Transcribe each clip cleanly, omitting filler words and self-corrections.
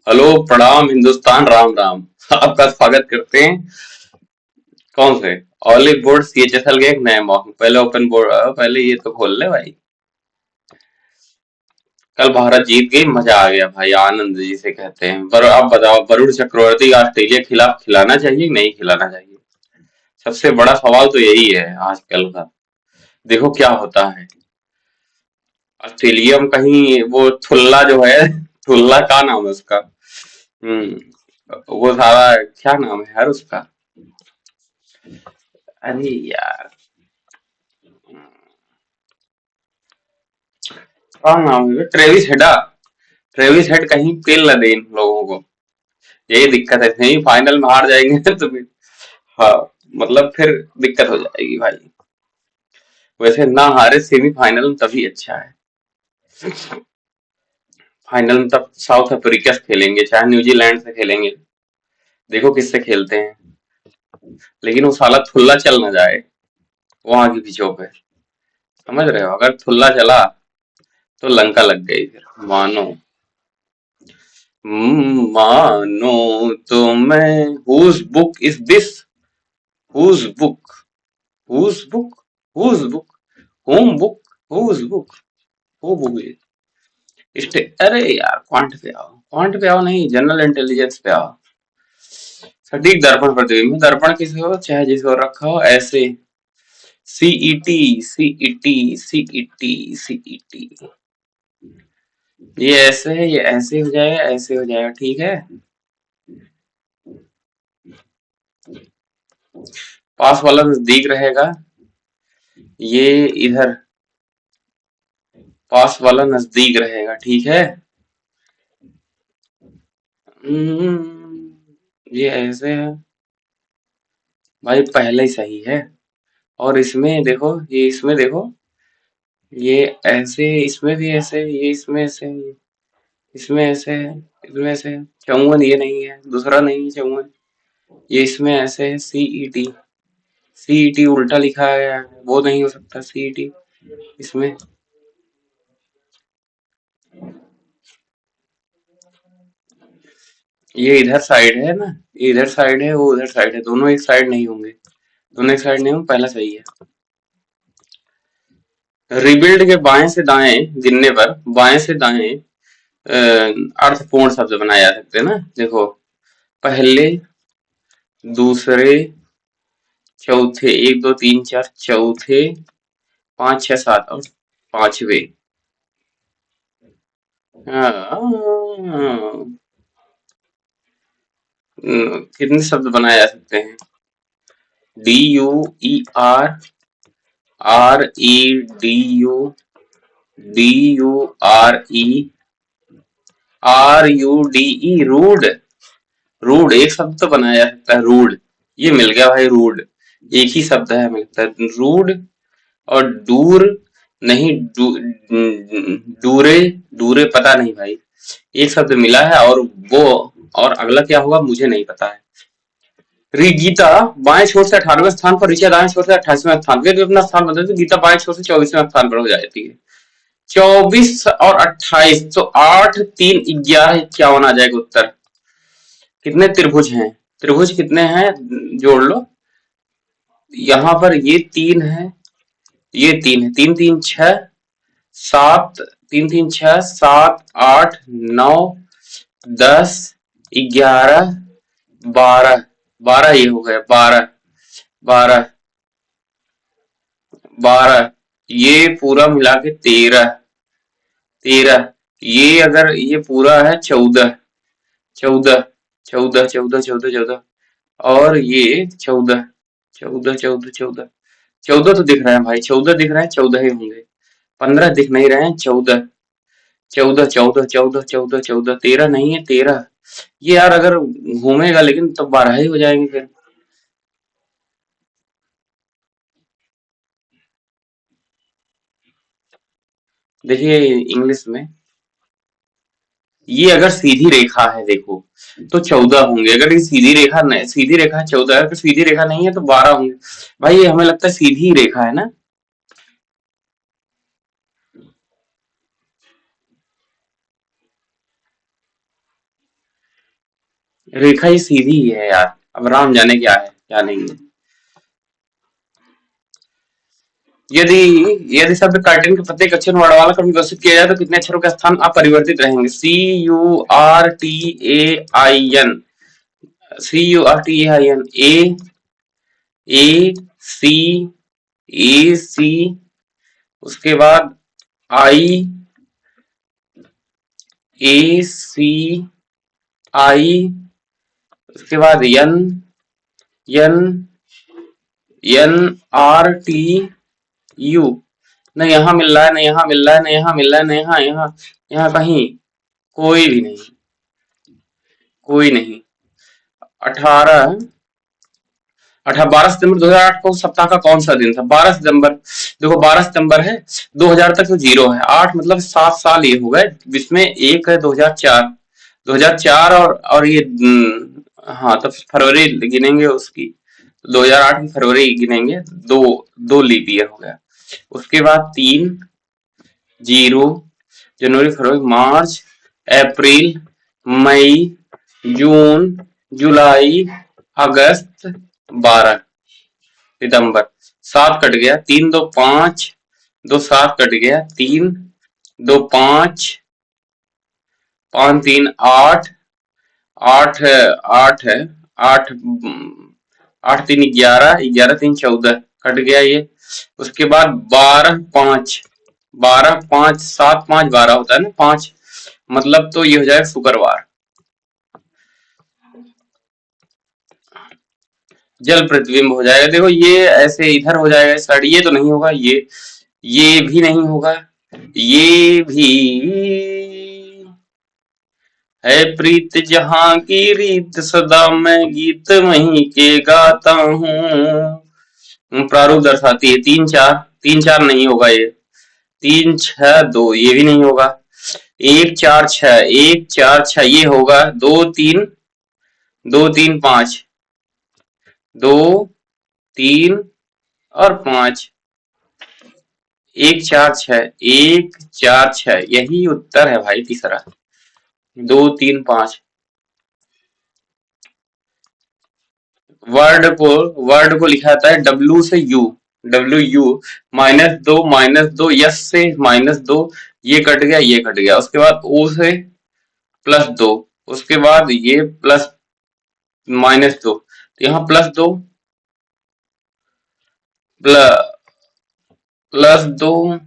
Hello, प्रणाम हिंदुस्तान, राम राम। आपका स्वागत करते हैं। कौन से? ऑलिव बोर्ड सीएचएसएल के एक नए मॉक पहले ओपन बोर्ड, पहले ये तो खोल ले भाई। कल भारत जीत गई, मजा आ गया भाई, आनंद जिसे कहते हैं। पर आप बताओ, वरुण चक्रवर्ती का ऑस्ट्रेलिया के खिलाफ खिलाना चाहिए कि नहीं खिलाना चाहिए? सबसे बड़ा सवाल तो यही है आजकल का। देखो क्या होता है। ऑस्ट्रेलिया में कहीं वो थुल्ला जो है, थुल्ला का नाम है उसका। वो सारा क्या नाम है यार उसका? अरे यार, क्या नाम है? ट्रेविस हेडा। ट्रेविस हेड कहीं पेल न दे इन लोगों को। यही दिक्कत है, सेमीफाइनल में हार जाएंगे तो फिर, हाँ, मतलब फिर दिक्कत हो जाएगी भाई। वैसे ना हारे सेमीफाइनल में तभी अच्छा है। फाइनल में तब साउथ अफ्रीका से खेलेंगे, चाहे न्यूजीलैंड से खेलेंगे। देखो किससे खेलते हैं। लेकिन वो साला थुल्ला चल ना जाए वहां की पिचों पे। समझ रहे हो? अगर थुल्ला चला तो लंका लग गई फिर। मानो। मानो तो मैं। Whose book is this? Whose book? Whose book? Whose book? Home book? Whose book? Who book is अरे यार, क्वांट पे आओ, क्वांट पे आओ, नहीं जनरल इंटेलिजेंस पे आओ। सटीक दर्पण प्रतिबिंब में दर्पण किसे हो, चाहे जिसे हो रखा हो ऐसे। CET, CET, CET, CET. ये ऐसे है, ये ऐसे हो जाएगा, ऐसे हो जाएगा, ठीक है। पास वाला नजदीक रहेगा। ये इधर। पास वाला नजदीक रहेगा, ठीक है। ये ऐसे है। भाई पहले ही सही है। और इसमें देखो, ये इसमें देखो। ये ऐसे, इसमें भी ऐसे, ये इसमें ऐसे, इसमें ऐसे है, इसमें ऐसे है। चौवन ये नहीं है, दूसरा नहीं है चौवन। ये इसमें ऐसे है, सीईटी। सीईटी उल्टा लिखा गया है, वो नहीं हो सकता सीईटी इसमें। ये इधर साइड है ना, ये इधर साइड है, वो उधर साइड है, दोनों एक साइड नहीं होंगे। दोनों एक साइड नहीं होंगे, पहला सही है। रिबिल्ड के बाएं से दाएं गिनने पर बाएं से दाएं अर्थपूर्ण शब्द बनाए जा सकते हैं ना। देखो, पहले, दूसरे, चौथे, एक दो तीन चार, चौथे, पांच छह सात और पांचवे। कितने शब्द बनाए जा सकते हैं? DUER, REDU, DURE, rude. Rude एक शब्द तो बनाया जा सकता है, रूड। ये मिल गया भाई, रूड। एक ही शब्द है, मिलता है रूड। और दूर, नहीं डूरे। डूरे पता नहीं भाई। एक शब्द मिला है और वो, और अगला क्या होगा मुझे नहीं पता है। गीता बाएं छोर से 18वें स्थान पर, ऋचा दाएं छोर से 28वें स्थान पर। अपना स्थान बदले तो गीता बाएं छोर से 24वें स्थान पर हो जाती है। 24 और 28 तो 8 3 11 51 आ जाएगा उत्तर। कितने त्रिभुज हैं? त्रिभुज कितने हैं? जोड़ लो। यहाँ पर ये 3 है, ये 3 है, 3 3 6 7, 3 3 6 7 8 9 10 11 12। 12 ये हो गया, 12 12 12। ये पूरा मिला के 13। 13। ये अगर ये पूरा है 14। 14 14 14 14 14। और ये 14 14 14 14। 14 तो दिख रहा है भाई, 14 दिख रहा है, 14 ही होंगे। 15 दिख नहीं रहे हैं, 14। 14 14 14 14 14, 13 नहीं है, 13। ये यार अगर घूमेगा लेकिन तो 12 ही हो जाएंगे फिर। देखिए इंग्लिश में, ये अगर सीधी रेखा है देखो, तो 14 होंगे। अगर ये सीधी रेखा नहीं, सीधी रेखा है 14, अगर सीधी रेखा नहीं है तो 12 होंगे। भाई ये हमें लगता है सीधी रेखा है ना। रेखा ही सीधी ही है यार, अब राम जाने क्या है क्या नहीं है। यदि यदि शब्द कार्टन के प्रत्येक अक्षर वर्णमाला क्रम में व्यवस्थित किया जाए तो कितने अक्षरों के स्थान अपरिवर्तित रहेंगे? CURTAIN, CURTAIN, A C उसके बाद I, ACI, उसके बाद NNRTU। न यहाँ मिल रहा है, न यहाँ मिल रहा है, न यहाँ मिल रहा है, न यहाँ यहाँ यहाँ कहीं कोई भी नहीं, कोई नहीं। 18 12 सितंबर 2008 को सप्ताह का कौन सा दिन था? 12 सितंबर। देखो 12 सितंबर है, 2000 तक तो जीरो है, 8 मतलब 7 साल ये हो गए, जिसमें एक है 2004, 2004 और ये हाँ तो फरवरी गिनेंगे उसकी, 2008 की फरवरी गिनेंगे, दो दो लीप ईयर हो गया। उसके बाद 3 जीरो, जनवरी फरवरी मार्च अप्रैल मई जून जुलाई अगस्त 12 सितंबर, 7 कट गया, 3 2 5, 2 7 कट गया, 3 2 5, 5 3 8, 8 है 8 है 8, 8 3 11, 11 3 14 कट गया ये। उसके बाद 12 5, 12 5 7 5 12 होता है ना 5, मतलब तो ये हो जाएगा शुक्रवार। जल प्रतिबिंब हो जाएगा, देखो ये ऐसे इधर हो जाएगा साइड, ये तो नहीं होगा, ये भी नहीं होगा, ये भी है प्रीत जहां की रीत सदा मैं गीत वहीं के गाता हूँ। प्रारूप दर्शाती है 3 4, 3 4 नहीं होगा ये, 3 6 2 ये भी नहीं होगा, 1 4 6, 1 4 6 ये होगा, 2 3, 2 3 5, 2 3 और 5, 1 4 6, 1 4 6 यही उत्तर है भाई तीसरा, 2 3 5। वर्ड को लिखा जाता है W से U, WU, -2 यस से -2, ये कट गया ये कट गया, उसके बाद O से +2, उसके बाद ये प्लस -2, तो यहाँ +2 +2,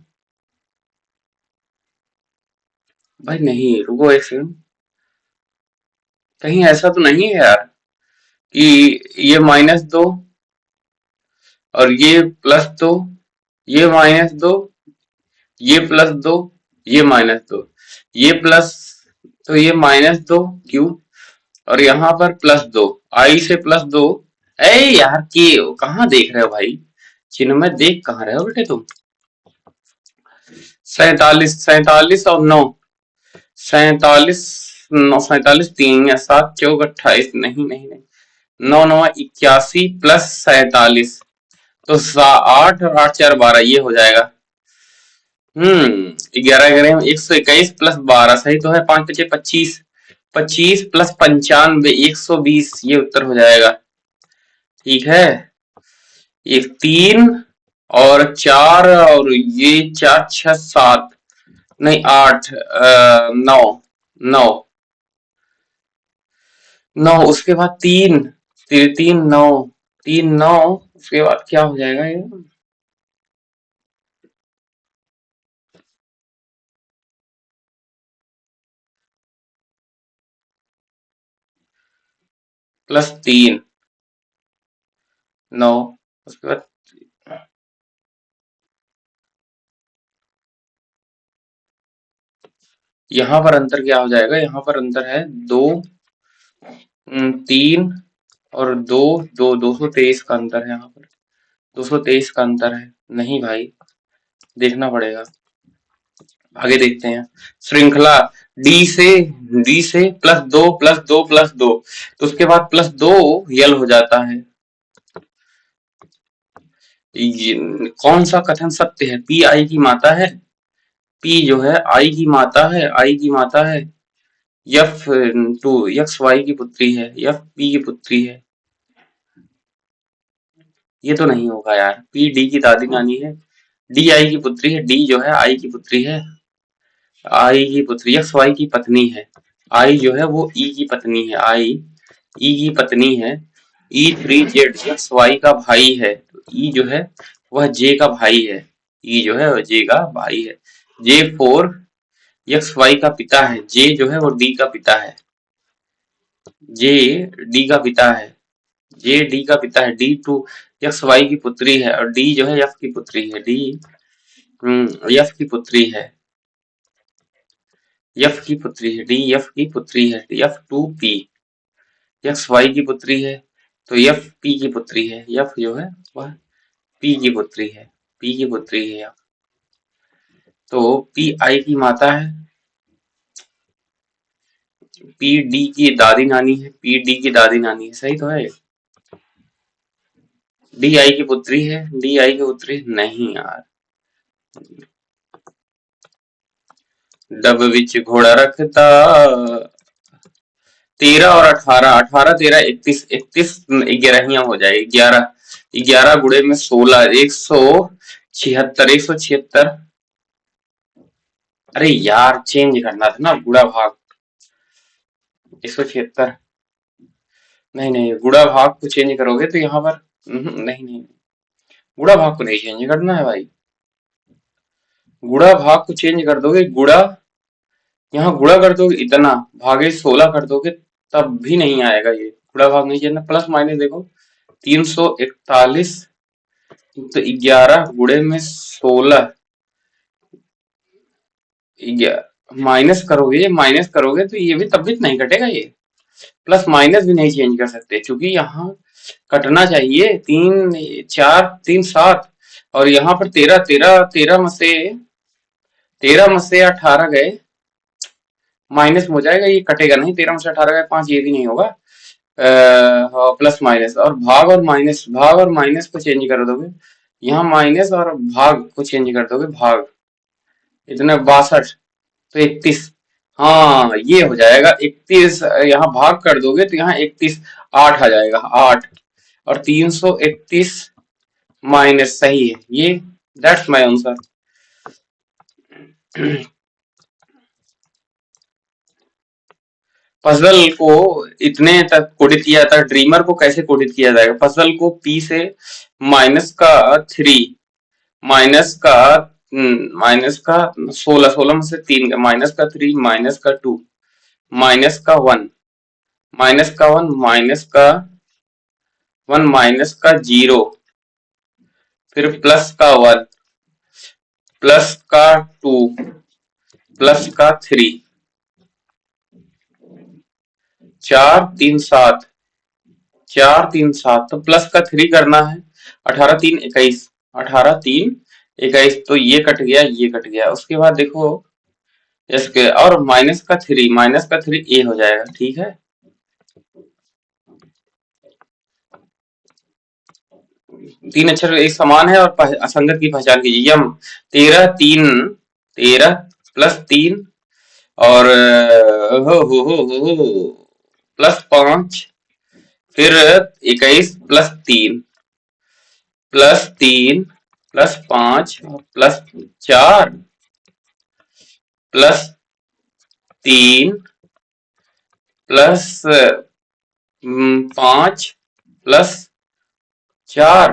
भाई नहीं रुको एक सेकंड, कहीं ऐसा तो नहीं है यार कि ये -2 और ये +2, ये -2, ये +2, ये -2, ये प्लस, तो ये -2 क्यों, और यहाँ पर +2, आई से +2, ए यार के कहाँ देख रहे हो भाई, चिन्ह में देख कहाँ रहे हो बेटे तुम। 47 47 और 9, 47 9 47 3 या 7 4 28, नहीं नहीं नहीं, 9 9 81 प्लस 47, तो 8 और 8 4 12 ये हो जाएगा। 11 11 121 प्लस 12 सही तो है, 5 5 25, 25 प्लस 95 120 ये उत्तर हो जाएगा। ठीक है, ये 3 और 4 और ये 4 6 7 नहीं 8 9 9 9, उसके बाद 3 3 9 3 9, उसके बाद क्या हो जाएगा ये +3 9, उसके बाद यहाँ पर अंतर क्या हो जाएगा, यहाँ पर अंतर है 2 3 और 2 2 223 का अंतर है, यहाँ पर 223 का अंतर है। नहीं भाई देखना पड़ेगा, आगे देखते हैं। श्रृंखला डी से +2 तो उसके बाद +2 यल हो जाता है। कौन सा कथन सत्य है? पी आई की माता है, पी जो है आई की माता है, आई की माता है, एफ टू एक्स वाई की पुत्री है, एफ पी की पुत्री है, ये तो नहीं होगा यार। पी डी की दादी नानी है, डी आई की पुत्री है, डी जो है आई की पुत्री है, आई की पुत्री एक्स वाई की पत्नी है, आई जो है वो ई की पत्नी है, आई ई की पत्नी है, E three Z X Y का भाई है, ई जो है वह जे का भाई है, ई जो है वह जे का भाई है, जे फोर एक्स वाई का पिता है, जे जो है वो डी का पिता है, जे डी का पिता है, जे डी का पिता है, डी टू एक्स वाई की पुत्री है और डी जो है एफ की पुत्री है, डी एफ की पुत्री है, एफ की पुत्री है, डी एफ की पुत्री है, F two P X Y की पुत्री है, तो एफ पी की पुत्री है, एफ जो है वह पी की पुत्री है, पी की पुत्री है एफ, तो पी आई की माता है, पी डी की दादी नानी है, पी डी की दादी नानी है, सही तो है। डी आई की पुत्री है, डी आई की पुत्री नहीं यार। डब विच घोड़ा रखता 13 और 18, 18 13 31, 31 ग्यारहियां हो जाए, 11, 11 गुणे में 16, 176, 176। अरे यार चेंज करना था ना गुणा भाग, 176, नहीं नहीं गुणा भाग को चेंज करोगे तो यहाँ पर नहीं नहीं, गुणा भाग को नहीं चेंज करना है भाई, गुणा भाग को चेंज कर दोगे, गुणा यहाँ गुणा कर दोगे इतना, भागे 16 कर दोगे तब भी नहीं आएगा, ये गुणा भाग नहीं चलना, प्लस माइनस देखो 341, तो 11 गुणे में 16, माइनस करोगे, माइनस करोगे तो ये भी तब भी नहीं कटेगा, ये प्लस माइनस भी नहीं चेंज कर सकते क्योंकि यहाँ कटना चाहिए, 3 4 3 7 और यहाँ पर 13 13 13 में से 18 गए, माइनस हो जाएगा, ये कटेगा नहीं, 13 में से 18 गए 5, ये भी नहीं होगा, प्लस माइनस और भाग और माइनस, भाग और माइनस को चेंज कर दोगे, यहाँ माइनस और भाग को चेंज कर दोगे, भाग इतने 62, तो 31, हाँ ये हो जाएगा 31, यहाँ भाग कर दोगे तो यहाँ 31, 8 आ जाएगा 8, और 331 माइनस, सही है ये, दैट्स माय आंसर। पजल को इतने तक कोडित किया जाता है, ड्रीमर को कैसे कोडित किया जाएगा, पजल को पी से माइनस का 3, माइनस का माइनस का 16, 16 में से 3 का माइनस का 3, माइनस का 2, माइनस का 1, माइनस का 1, माइनस का 1, माइनस का 0, फिर प्लस का 1, प्लस का 2, प्लस का 3, 4 3 7, 4 3 7, तो प्लस का 3 करना है, 18 3 21, 18 3 21, तो ये कट गया, ये कट गया, उसके बाद देखो इसके और माइनस का 3, माइनस का 3 ए हो जाएगा, ठीक है, 3 अक्षर एक समान है और असंगत की पहचान कीजिए, यम 13 3 13 प्लस 3 और हो प्लस 5, फिर 21 plus 3 plus 3 plus 5 plus 4 plus 3 plus 5 plus 4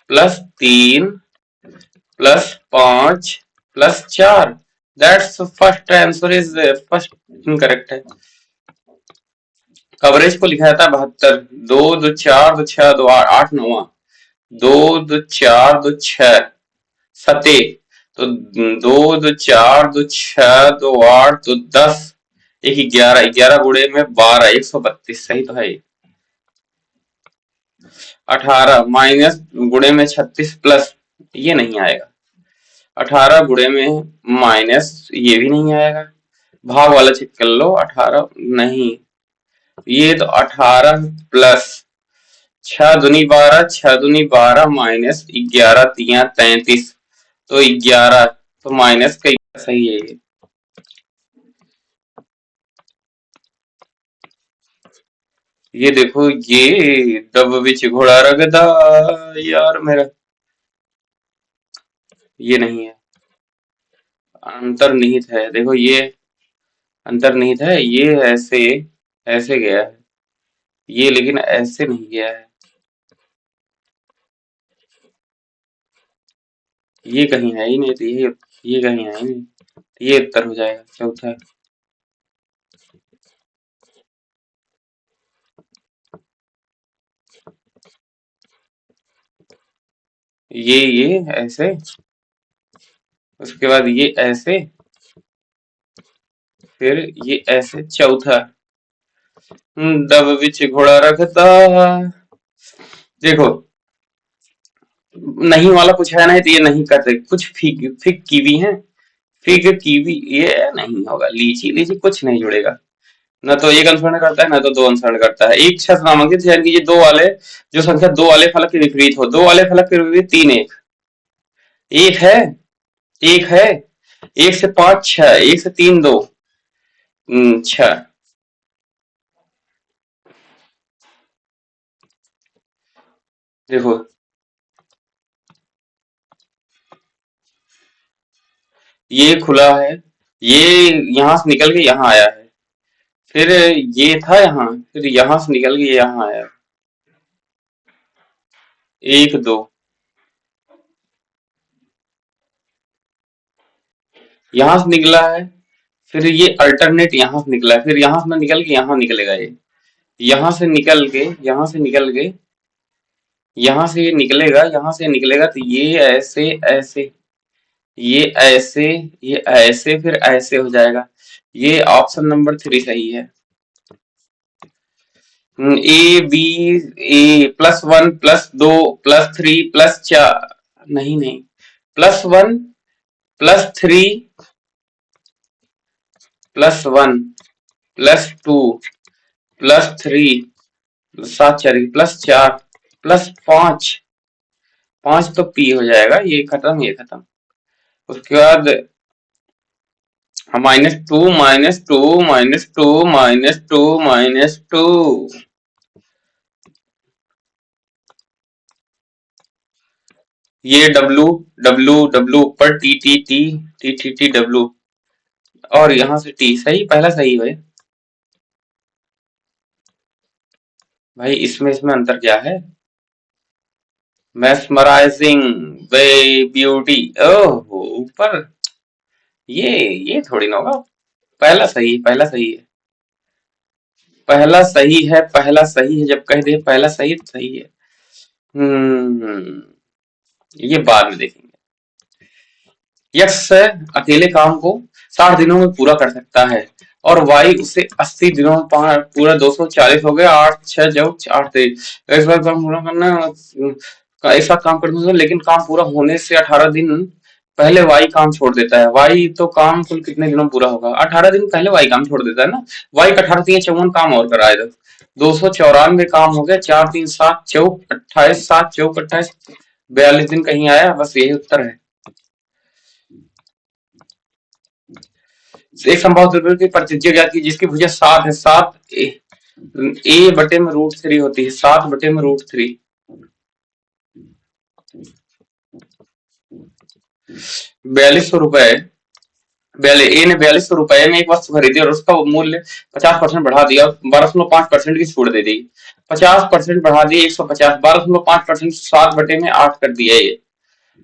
plus 3 plus 5 plus 4, that's first answer is first incorrect है। कवरेज को लिखा जाता है 72, 2 2 4 2 6 2 8 8 9, 2 2 4 2 6 7, तो 2 2 4 2 6 2 8 2 10, एक 11, 11 गुणे में 12, 132, सही तो है ये। 18 माइनस गुणे में 36 प्लस, ये नहीं आएगा, 18 गुणे में माइनस, ये भी नहीं आएगा, भाग वाला चेक कर लो, 18 नहीं, ये तो 18 प्लस 6 दूनी 12, 6 दूनी 12 माइनस 11 3 33, तो 11, तो माइनस का सही है ये। ये देखो, ये डब विच घोड़ा रगदा, यार मेरा ये नहीं है। अंतर्निहित है, देखो ये अंतर्निहित है, ये ऐसे ऐसे गया है, ये लेकिन ऐसे नहीं गया है। ये कहीं है ही नहीं, तो ये कहीं है ही नहीं, तो ये उत्तर हो जाएगा चौथा। ये ऐसे, उसके बाद ये ऐसे, फिर ये ऐसे चौथा। डब विच घोड़ा रखता। देखो, नहीं वाला पूछा है ना, तो ये नहीं करते कुछ। फिग फिग कीवी है, फिग कीवी ये नहीं होगा। लीची लीची कुछ नहीं जुड़ेगा, ना तो एक अनुसरण करता है ना तो दो अनुसरण करता है। एक शब्द नामांकित यानी कि ये दो वाले, जो संख्या दो वाले फलक के विपरीत हो। दो वाले फलक के विपरीत तीन एक, एक है, एक है, एक से पांच छह, एक से तीन दो, छह। देखो, ये खुला है, ये यहां से निकल के यहाँ आया है, फिर ये था यहाँ, फिर यहां से निकल के यहाँ आया। एक दो, यहां से निकला है, फिर ये अल्टरनेट यहां से निकला है, फिर यहां से ना निकल के यहाँ निकलेगा ये, यहां से निकल के, यहां से निकल के, यहां से ये निकलेगा, यहां से निकलेगा, तो ये ऐसे ऐसे, ये ऐसे, ये ऐसे, फिर ऐसे हो जाएगा। ये ऑप्शन नंबर थ्री सही है। A B, A plus one plus दो प्लस थ्री प्लस चार, नहीं नहीं, plus one plus three plus one plus two plus three, सात चार प्लस चार प्लस पांच, पांच तो पी हो जाएगा, ये खत्म, ये खत्म। उसके बाद minus two minus two minus two minus two minus two, ये डब्लू डब्लू डब्लू ऊपर, T T T T T T W, और यहां से टी। सही, पहला सही है भाई। इसमें इसमें अंतर क्या है? मैस्मराइजिंग वे ब्यूटी, ओह ऊपर, ये थोड़ी ना होगा। पहला सही, पहला सही है, पहला सही है, पहला सही है। जब कह दे पहला सही तो सही है। हम्म, ये बाद में देखेंगे। यक्ष अकेले काम को 60 दिनों में पूरा कर सकता है, और वाई उसे 80 दिनों में पूरा 240 हो गया। आठ छह जो आठ तेईस, एक बार काम पूरा करना, एक साथ काम करते हैं, लेकिन काम पूरा होने से 18 दिन पहले वाई काम छोड़ देता है। वाई तो काम कुल कितने दिनों में पूरा होगा? 18 दिन पहले वाई काम छोड़ देता है ना। वाई का 18 तीन 54 काम और कराएगा, 294 काम हो गया। चार तीन सात चौक 28, सात चौक 28, 42 दिन कहीं आया? बस यही उत्तर है। एक संभव त्रिभुज की परित्रिज्या ज्ञात की जिसकी भुजा 7 है। 7 ए बटे में रूट 3 होती है, 7 बटे में रूट 3। 4200 रुपए, ए ने 4200 रुपए में एक वस्तु खरीदी और उसका मूल्य 50% बढ़ा दिया, 12.5% की छूट दे दी। 50% बढ़ा दिया 150, 12.5%, 7 बटे में 8 कर दिया। ये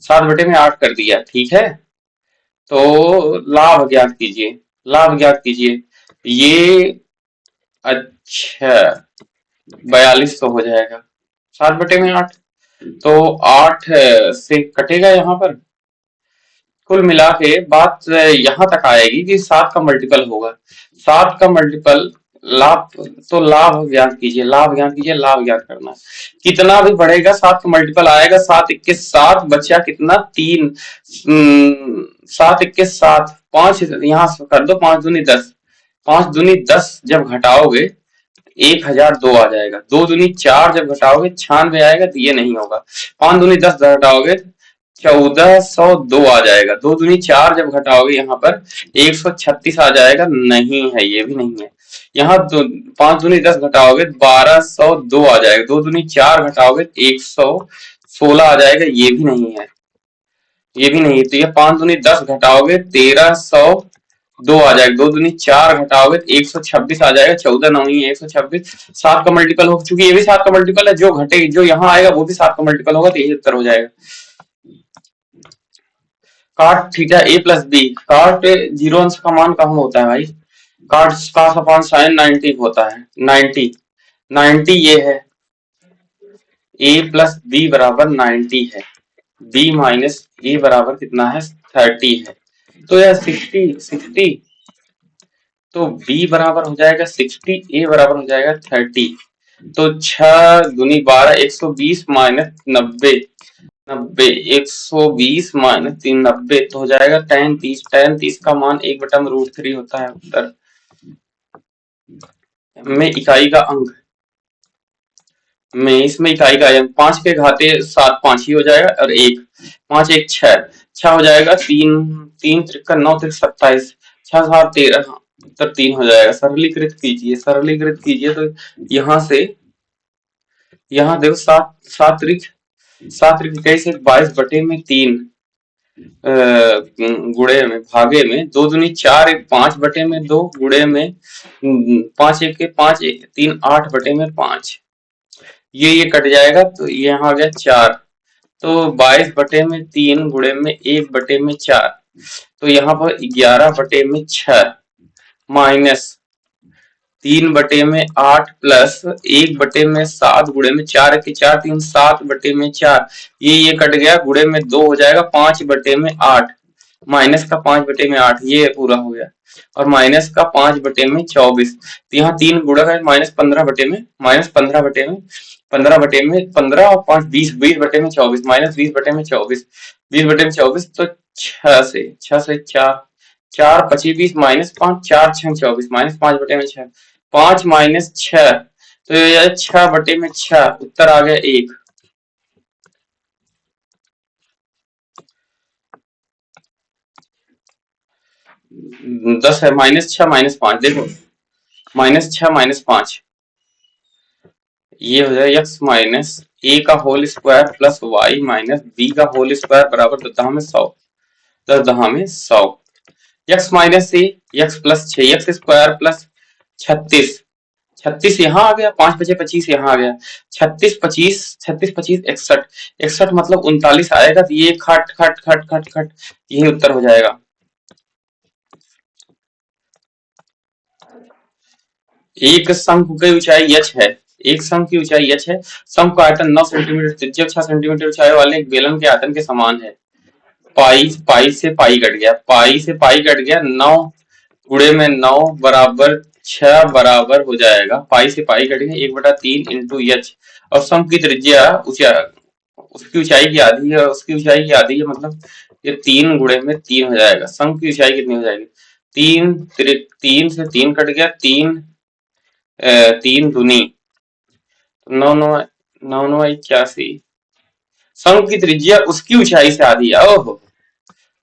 7 बटे में 8 कर दिया, ठीक है। तो लाभ ज्ञात कीजिए, लाभ ज्ञात कीजिए। ये अच्छा 4200 हो जाएगा, 7 बटे में 8, तो 8 से कटेगा यहाँ पर। कुल मिला के बात यहाँ तक आएगी कि 7 का मल्टीपल होगा। 7 का मल्टीपल लाभ, तो लाभ ज्ञात कीजिए, लाभ ज्ञात कीजिए, लाभ ज्ञात करना। कितना भी बढ़ेगा 7 का मल्टीपल आएगा। 7 21 7 बचा कितना? 3, 7 21 7, 5 यहाँ से कर दो, 5 दूनी 10, 5 दूनी 10 जब घटाओगे 1002 आ जाएगा। 2 दूनी 4 जब घटाओगे 96 आएगा, तो ये नहीं होगा। 5 दूनी 10 घटाओगे 1402 आ जाएगा। 2 दूनी 4 जब घटाओगे यहाँ पर 136 आ जाएगा, नहीं है, ये भी नहीं है। यहाँ 5 दूनी 10 घटाओगे 1202 आ जाएगा, 2 दूनी 4 घटाओगे 116 आ जाएगा, ये भी नहीं है, ये भी नहीं है। तो ये 5 दूनी 10 घटाओगे 1302 आ जाएगा, 2 दूनी 4 घटाओगे 126 आ जाएगा, 14 नहीं है 126, 7 का मल्टीपल हो चुकी, ये भी 7 का मल्टीपल है, जो घटेगी जो यहाँ आएगा वो भी 7 का मल्टीपल होगा, तो यही उत्तर हो जाएगा। काट थीटा ए प्लस बी, काट 0 अंश का मान कहाँ होता है भाई, काट cos अपॉन साइन 90 होता है, 90 ये है, a प्लस बी बराबर 90 है, b माइनस ए बराबर कितना है 30 है, तो यह 60 तो b बराबर हो जाएगा 60, a बराबर हो जाएगा 30, तो 6 दूनी 12 120 माइनस 90 120 माइनस 3 90, तो हो जाएगा tan 30 का मान 1/√3 होता है उत्तर में। इकाई का अंक में, इसमें इकाई का अंक 5 के घाते 7 5 ही हो जाएगा, और 1 5 1 6 हो जाएगा, 3 3 त्रिक 9 त्रिक 27, 6 7 13, उत्तर 3 हो जाएगा। सरलीकृत कीजिए तो यहाँ से यहाँ देखो 7 त्रिक 22/3 गुणे में भागे में 2 दूनी 4 1 5/2 गुणे में 5 1 के 5 3 8/5, ये कट जाएगा, तो यहाँ आ गया 4, तो 22/3 गुणे में 1/4, तो यहाँ पर 11/6 माइनस 3/8 प्लस 1/7 गुणे में 4 के 4 3 7/4, ये कट गया, गुणे में 2 हो जाएगा 5/8, माइनस का 5/8, ये पूरा हो गया, और माइनस का 5/24, तो यहाँ 3 गुणा है माइनस 15 और 5 20/24 माइनस 20/24, तो 6 से 4 25 20 माइनस 5 4 6 24 माइनस 5/6 5 माइनस 6, तो ये 6/6, उत्तर आ गया 1। 10 है, -6 -5, देखो -6 -5, ये हो जाएगा x माइनस ए का whole square plus Y minus B का होल स्क्वायर बराबर 10 में 100, 10 में 100, x minus A x plus 6 x square plus 36 यहाँ आ गया, 5 बचे 25 यहाँ आ गया, 36 25 61 61 मतलब 39 आएगा, तो ये खट खट खट खट खट यही उत्तर हो जाएगा। एक शंकु की ऊंचाई h है, एक शंकु की ऊंचाई h है, शंकु का आयतन 9 सेंटीमीटर, त्रिज्या 6 सेंटीमीटर ऊंचाई वाले एक बेलन के आयतन के समान है। पाई से पाई कट गया, 9 गुणे में 9 बराबर 6 बराबर हो जाएगा, पाई से पाई कट गया 1/3 इंटू h, और शंकु की त्रिज्या उसकी ऊंचाई की आधी है, उसकी ऊंचाई की आधी है, मतलब ये 3 गुणे में 3 हो जाएगा। शंकु की ऊंचाई कितनी हो जाएगी, 3 से 3 कट गया, 3 दूनी 9 9 81, शंकु की त्रिज्या उसकी ऊंचाई से आधी है, ओहो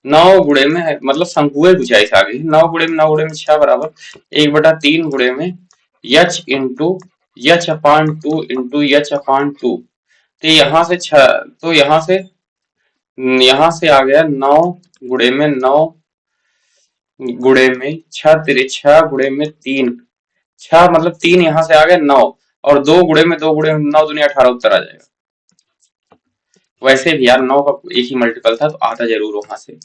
9 गुणे में मतलब शंकुए की ऊंचाई से आ गई, 9 गुणे में 6 बराबर 1/3 गुणे में h इंटू h अपान 2 इंटू h अपान 2, तो यहाँ से 6, तो यहाँ से आ गया 9 गुणे में 9 गुणे में 6 तेरे 6 गुणे में 3, 6 मतलब 3 यहाँ से आ गया 9, और 2 गुणे में 9 दूनी 18, उत्तर आ जाएगा। वैसे भी यार 9 का एक ही मल्टीपल था, तो आता जरूर वहां से।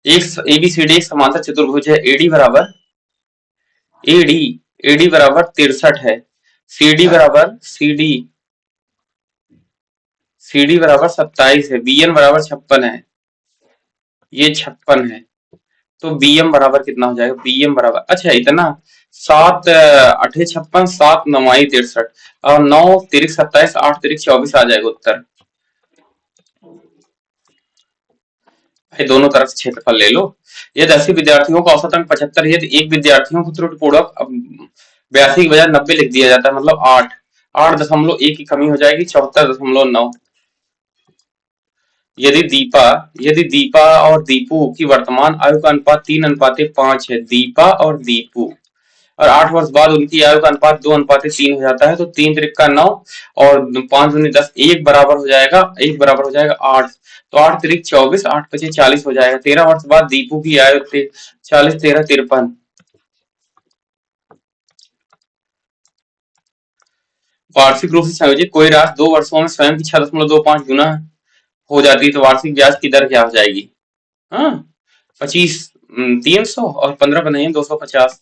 एक ABCD एक समांतर चतुर्भुज है, AD बराबर 63 है, CD बराबर 27 है, BN बराबर 56 है, ये 56 है, तो BM बराबर कितना हो जाएगा, BM बराबर, अच्छा इतना 7 8 56 7 9 63 और 9 3 27 8 3 24 आ जाएगा उत्तर। भाई दोनों तरफ से क्षेत्रफल ले लो, यदि 80 विद्यार्थियों का औसत अंक 75 है, तो एक विद्यार्थियों को त्रुटिपूर्वक 82 की बजाय 90 लिख दिया जाता है, मतलब 8.1 की कमी हो जाएगी, 74.9। यदि दीपा और दीपू की वर्तमान आयु का अनुपात 3:5 है, दीपा और दीपू और 8 वर्ष बाद उनकी आयु का अनुपात 2:3 हो जाता है। तो 3 त्रिक 9 और 5 दूनी 10, 1 बराबर हो जाएगा, 1 बराबर हो जाएगा 8। तो 8 त्रिक 24, 8 पचे 40 हो जाएगा। 13 वर्ष बाद दीपू की आयु 40, 13 53। वार्षिक रूप से संयोजित कोई राशि 2 वर्षों में स्वयं की 6.25 गुना हो जाती है तो वार्षिक ब्याज की दर क्या हो जाएगी? हाँ, 25, 300 और 15 बनाइए 250।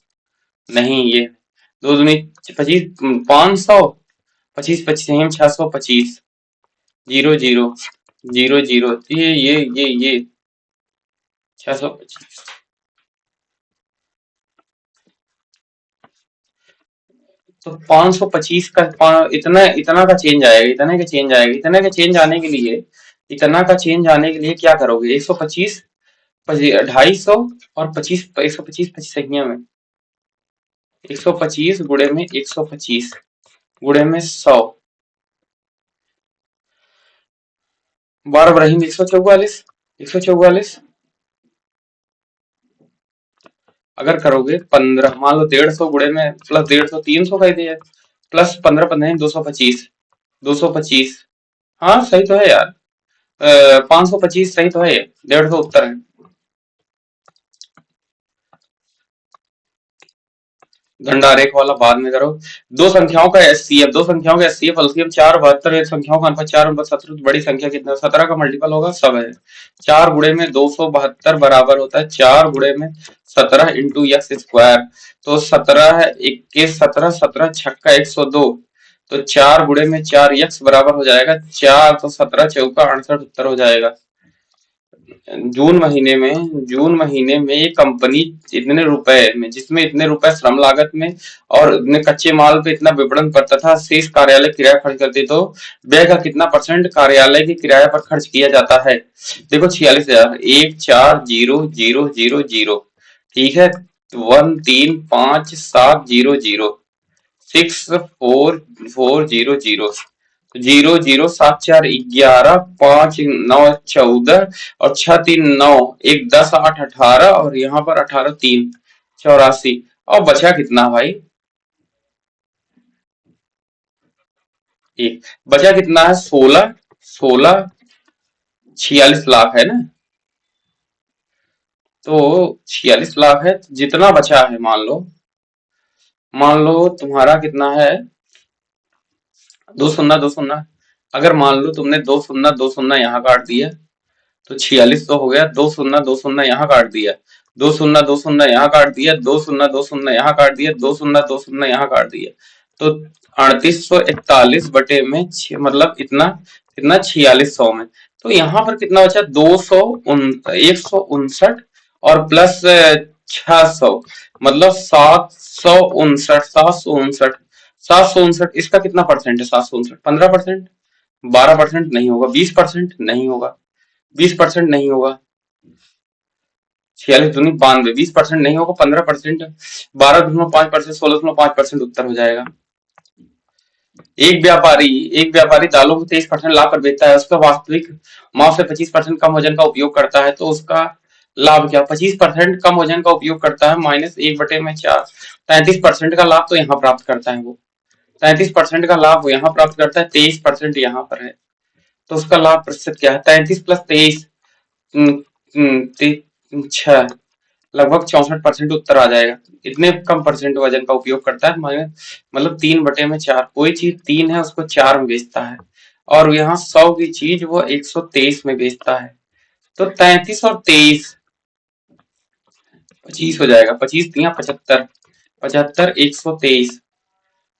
नहीं, ये 2 दूनी 25, 500, 25 25 625, 0 0 0 0, ये 625। तो 525 का इतना इतना का चेंज आएगा, इतने का चेंज आएगा। इतने का चेंज आने के लिए, इतना का चेंज आने के लिए क्या करोगे? 125, 250 और 25, 125 25 सहिया में 125 गुणे में 125 गुणे में 100, 12 बराबर 144, 144। अगर करोगे 15, मान लो 150 गुणे में प्लस 150, 300 का ही दिया, प्लस 15 15 225, 225। हाँ सही तो है यार, 525 सही तो है, 150 उत्तर है। घंडारेख वाला बाद में करो। दो संख्याओं का एचसीएफ, दो संख्याओं का एचसीएफ एलसीएम 4 72, एक संख्याओं का अनुपात 4 17। बड़ी संख्या कितना? 17 का मल्टीपल होगा सब है। 4 गुणे में 272 बराबर होता है 4 गुणे में 17 इंटू एक्स स्क्वायर। तो 17 21 17, 17 छक्का 102। तो 4 गुणे में 4 एक्स बराबर हो जाएगा 4, तो 17 चौका 68 उत्तर हो जाएगा। जून महीने में एक कंपनी इतने रुपए में, जिसमें इतने रुपए श्रम लागत में और इतने कच्चे माल पे इतना विपणन पर तथा शेष कार्यालय किराया खर्च करती, तो व्यय का कितना % कार्यालय की किराया पर खर्च किया जाता है? देखो 46,000, 14000, ठीक है, 13570, 64400, 0 0 7 4 11, 5 9 14 और 6 3 9, 1 10 8 18 और यहाँ पर 18 3 84। और बचा कितना भाई? एक बचा कितना है? 16 16 46 लाख है ना। तो 46 लाख है, जितना बचा है मान लो तुम्हारा कितना है? 2 शून्य 2 शून्य। अगर मान लो तुमने 2 शून्य 2 शून्य यहाँ काट दिया तो 46 तो हो गया। 2 शून्य 2 शून्य यहाँ काट दिया, 2 शून्य 2 शून्य यहाँ काट दिया, 2 शून्य 2 शून्य यहाँ काट दिया, 2 शून्य 2 शून्य यहाँ काट दिया। तो 3841 बटे में मतलब इतना कितना 4600 में। तो यहाँ पर कितना बचा? 159 और प्लस 600 मतलब 759, 759, 759। इसका कितना % है? 759 15%, 12% नहीं होगा, 20% नहीं होगा, 20% नहीं होगा। 46 दूनी 92, 20% नहीं होगा, 15%, 12.5%, 16.5% उत्तर हो जाएगा। एक व्यापारी दालों को 23% लाभ पर बेचता है, उसका वास्तविक मांग से 25% कम वजन का उपयोग करता है, तो उसका लाभ क्या? 25% कम वजन का उपयोग करता है, -1/4, 33% का लाभ तो यहाँ प्राप्त करता है वो, 33% का लाभ वो यहाँ प्राप्त करता है, 23% यहाँ पर है। तो उसका लाभ प्रतिशत क्या है? 33 प्लस 23, 6, लगभग 64% उत्तर आ जाएगा। इतने कम % वजन का उपयोग करता है, मतलब 3/4। कोई चीज 3 है उसको 4 में बेचता है, और यहाँ 100 की चीज वो 123 में बेचता है। तो 33 और 23 25 हो जाएगा। 25 तिया 75, 75 123।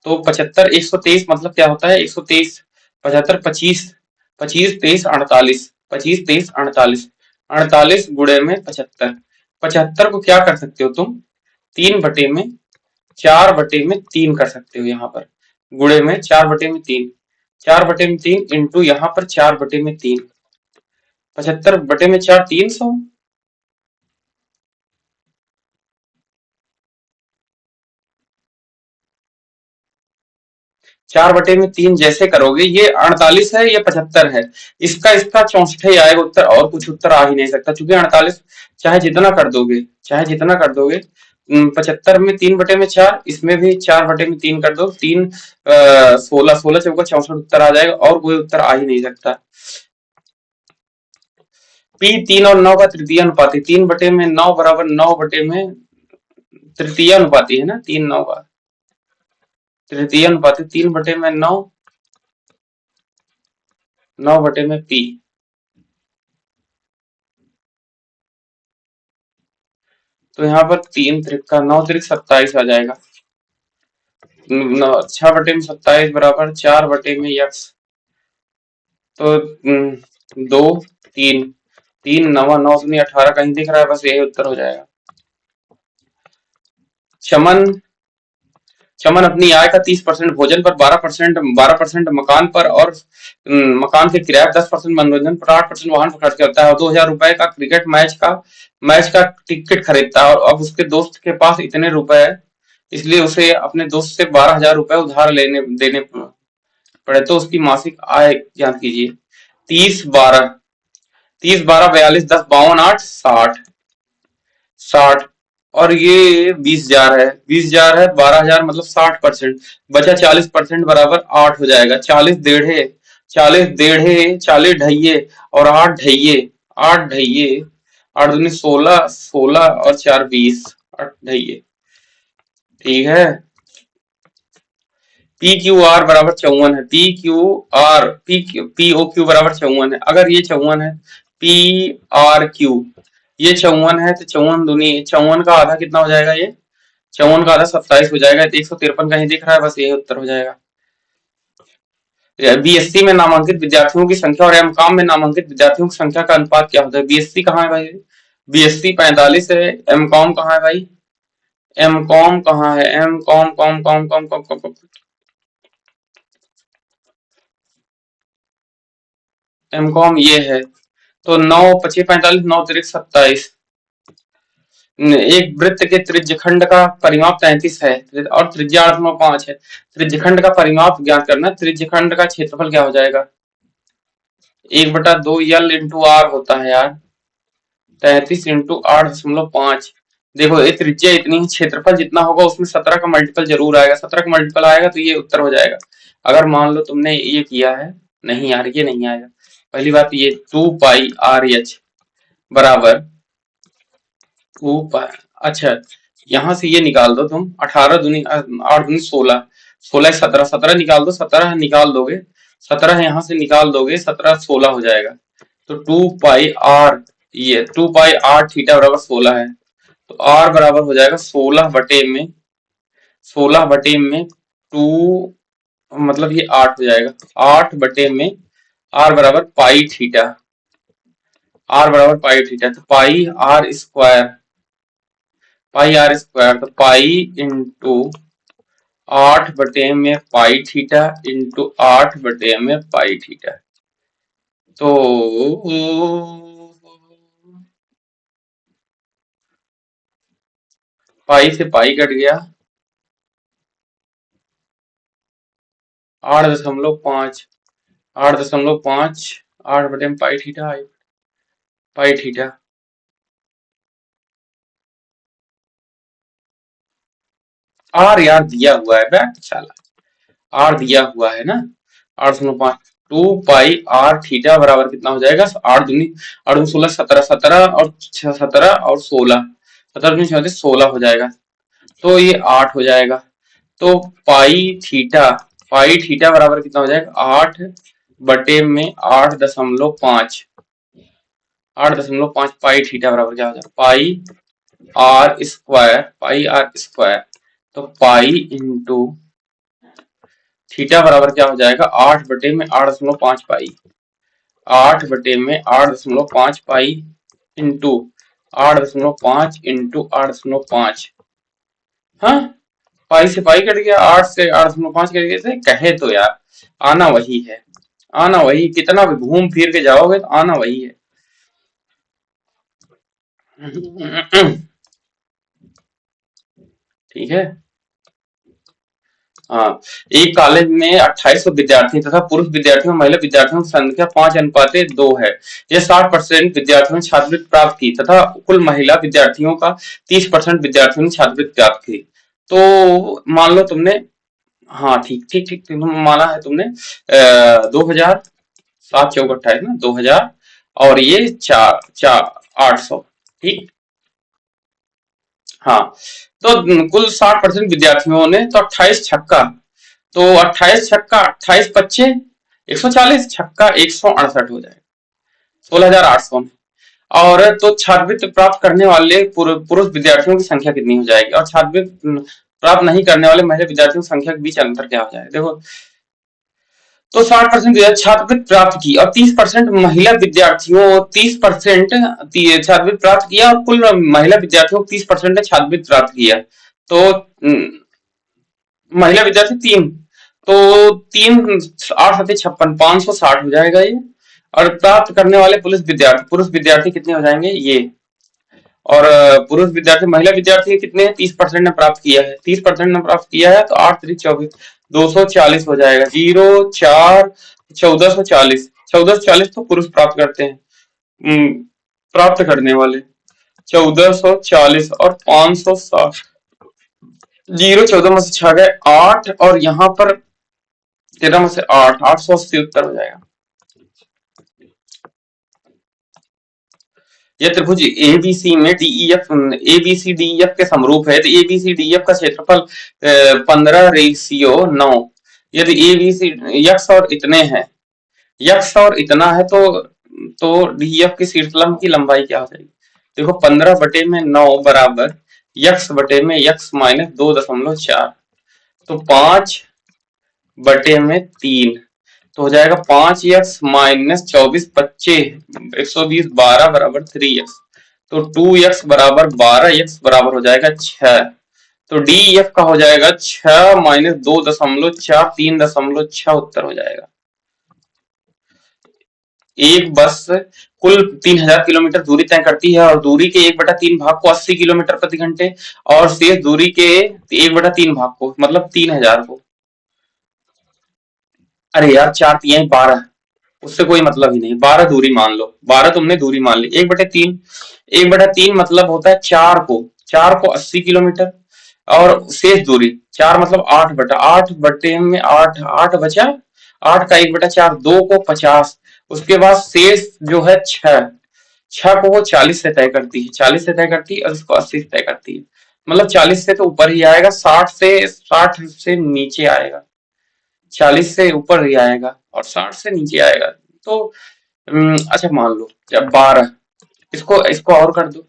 तो 75 123 मतलब क्या होता है? 123 75 25 25 23 48, 25 23 48, 48 गुणे में 75। 75 को क्या कर सकते हो तुम? 4/3 कर सकते हो यहाँ पर, गुणे में 4/3, 4/3 इंटू यहाँ पर 4/3, 75/4 300। 4/3 जैसे करोगे, ये 48 है, ये 75 है, इसका इसका 64 ही आएगा उत्तर, और कुछ उत्तर आ ही नहीं सकता, क्योंकि 48 चाहे जितना कर दोगे 75 में 3/4, इसमें भी 4/3 कर दो, 16 16 चौका 64 उत्तर आ जाएगा, और कोई उत्तर आ ही नहीं सकता। P 3 और 9 का तृतीय अनुपाती, 3/9 बराबर 9 में तृतीय अनुपाती है ना, 3 9 का तृतीय अनुपाती, 3/9, 9/P। तो यहाँ पर 9 3 27 आ जाएगा। 6/27 बराबर 4/x। तो 2 3 3 9 9 दूनी 18 कहीं दिख रहा है, बस यही उत्तर हो जाएगा। चमन चमन अपनी आय का 30% भोजन पर, 12% मकान पर, और मकान के किराए 10% मनोरंजन पर, 8% वाहन पर खर्च करता है, और 2,000 रुपए का क्रिकेट मैच का टिकट खरीदता है, और अब उसके दोस्त के पास इतने रुपए है, इसलिए उसे अपने दोस्त से 12,000 रुपए उधार लेने देने पड़े, तो उसकी मासिक आय ज्ञात कीजिए। 30 12 30 12 42 8 60 और ये 20,000 है, 20,000 है, 12,000 मतलब 60%, बचा 40% बराबर 8 हो जाएगा। 40 ढाइये और 8 ढाइये, 8 ढाइये, 8 दूनी 16, 16 और 4 20, 8 ढाइये। ठीक है। पी क्यू आर बराबर 54 है, पी ओ क्यू बराबर 54 है। अगर ये 54 है, पी आर क्यू ये 54 है, तो 54 का आधा कितना हो जाएगा? ये 54 का आधा 27 हो जाएगा। 153 कहीं दिख रहा है, बस यही उत्तर हो जाएगा। बीएससी में नामांकित विद्यार्थियों की संख्या और एमकॉम में नामांकित विद्यार्थियों की संख्या का अनुपात क्या होता है? बीएससी कहाँ है भाई? बीएससी 45 है। एमकॉम कहाँ है भाई? एमकॉम कहाँ है? MCom com com com com com com MCom ये है। तो 9 25 45 9 तिरक 27। एक वृत्त के त्रिज्यखंड का परिमाप 33 है और त्रिज्या 8.5 है। त्रिज्यखंड का परिमाप ज्ञात करना। त्रिज्यखंड का क्षेत्रफल क्या हो जाएगा? 1/2 यल इंटू आर होता है यार। 33 इंटू 8.5। देखो ये त्रिज्या इतनी, क्षेत्रफल जितना होगा उसमें 17 का मल्टीपल जरूर आएगा। 17 का मल्टीपल आएगा तो ये उत्तर हो जाएगा। अगर मान लो तुमने ये किया है, नहीं यार ये नहीं आएगा। पहली बात ये 2πRH बराबर 2π। अच्छा, यहां से ये निकाल दो तुम। 18 दूनी 8 दूनी 16, 16 17, 17 निकाल दो। 17 निकाल दोगे, 17 यहाँ से निकाल दोगे, 17 16 हो जाएगा। तो 2πR, ये 2πR थीटा बराबर 16 है। तो R बराबर हो जाएगा 16/में 2, मतलब ये 8 हो जाएगा। 8/में R बराबर पाई थीटा। R बराबर पाई थीटा, तो पाई आर स्क्वायर, तो पाई इंटू 8/में पाई थीटा इंटू 8/में पाई थीटा। तो पाई से पाई कट गया, 8.5, 8.5, 8/में पाई थीटा, पाई थीटा। आर यार दिया हुआ है बैक साला, आर दिया हुआ है ना। 8.5, 2πR थीटा बराबर कितना हो जाएगा? 8 दूनी 16, 17, 17 और 17 और 16, 17 दूनी 34, 16 हो जाएगा। तो ये 8 हो जाएगा। तो पाई थीटा बराबर कितना हो जाएगा? 8/में 8.5, 8.5 पाई थीटा बराबर क्या हो जाएगा? पाई आर स्क्वायर। तो पाई इंटू थीटा बराबर क्या हो जाएगा? 8/में 8.5 पाई, 8/में 8.5 पाई इंटू 8.5 इंटू 8.5। हाँ, पाई से पाई कट गया, 8 से 8.5 कट गया। से कहे तो यार आना वही है, आना वही, कितना भी घूम फिर के जाओगे तो आना वही है। ठीक है। हाँ, एक कॉलेज में 2800 विद्यार्थी तथा पुरुष विद्यार्थियों और महिला विद्यार्थियों की संख्या 5:2 है। यह 60% विद्यार्थियों ने छात्रवृत्ति प्राप्त की तथा कुल महिला विद्यार्थियों का 30% विद्यार्थियों ने छात्रवृत्ति प्राप्त की। तो मान लो तुमने, हाँ ठीक ठीक ठीक, तुमने माना है तुमने 2007 × 4 = 28 ना, 2000, और ये 800, ठीक। हाँ, तो कुल 60% विद्यार्थियों ने, तो 28 छक्का, तो 28 छक्का 28 पच्चे 140, छक्का 168 हो जाएगा, 16,800 में। और तो छात्रवृत्ति प्राप्त करने वाले पुरुष विद्यार्थियों की संख्या कितनी हो जाएगी, और छात्रवृत्ति प्राप्त नहीं करने वाले महिला विद्यार्थियों की संख्या के बीच अंतर क्या हो जाएगा? देखो, तो 60% छात्रवृत्ति प्राप्त की और 30% महिला विद्यार्थियों, 30% छात्रवृत्ति प्राप्त किया, और कुल महिला विद्यार्थियों को 30% ने छात्रवृत्ति प्राप्त किया। तो महिला विद्यार्थी 3, तो 3 8 7 56 560 हो जाएगा ये। और प्राप्त करने वाले पुरुष विद्यार्थी कितने हो जाएंगे ये, और पुरुष विद्यार्थी, महिला विद्यार्थी कितने, 30% ने प्राप्त किया है, 30% ने प्राप्त किया है, तो 8×3 = 24, 240 हो जाएगा। 0 4 1440, 1440 तो पुरुष प्राप्त करते हैं, प्राप्त करने वाले 1440 और 560, 0 14 में से 6 गए 8, और यहाँ पर 13 में से 8, 880 उत्तर हो जाएगा। यह त्रिभुज एबीसी में डीईएफ, एबीसी डीईएफ के समरूप है, तो एबीसी डीईएफ का क्षेत्रफल 15:9। यदि एबीसी यक्स और इतने हैं, यक्स और इतना है, तो डीईएफ की शीर्षलंब की लंबाई क्या हो जाएगी? देखो, 15/9 बराबर यक्स बटे में यक्स माइनस 2.4, तो 5/3, तो हो जाएगा 5x माइनस 24 25 120 12 बराबर 3x, तो 2x बराबर 12x बराबर हो जाएगा 6। तो डी एफ का हो जाएगा 6 माइनस 2.4 3.6 उत्तर हो जाएगा। एक बस कुल 3000 किलोमीटर दूरी तय करती है, और दूरी के 1/3 भाग को 80 किलोमीटर प्रति घंटे, और शेष दूरी के 1/3 भाग को, मतलब 3000 को, अरे यार 4×3 = 12, उससे कोई मतलब ही नहीं, 12 दूरी मान लो, 12 तुमने दूरी मान ली, 1/3, 1/3 मतलब होता है 4 को 80 किलोमीटर, और शेष दूरी 4 मतलब 8 बटे में 8, 8 बचा, 8 का 1/4, 2 को 50, उसके बाद शेष जो है 6 को वो 40 से तय करती है, 40 से तय करती है, और इसको 80 से तय करती है, मतलब 40 से तो ऊपर ही आएगा, 60 से नीचे आएगा, 40 से ऊपर ही आएगा और 60 से नीचे आएगा। तो अच्छा मान लो जब 12, इसको इसको और कर दो,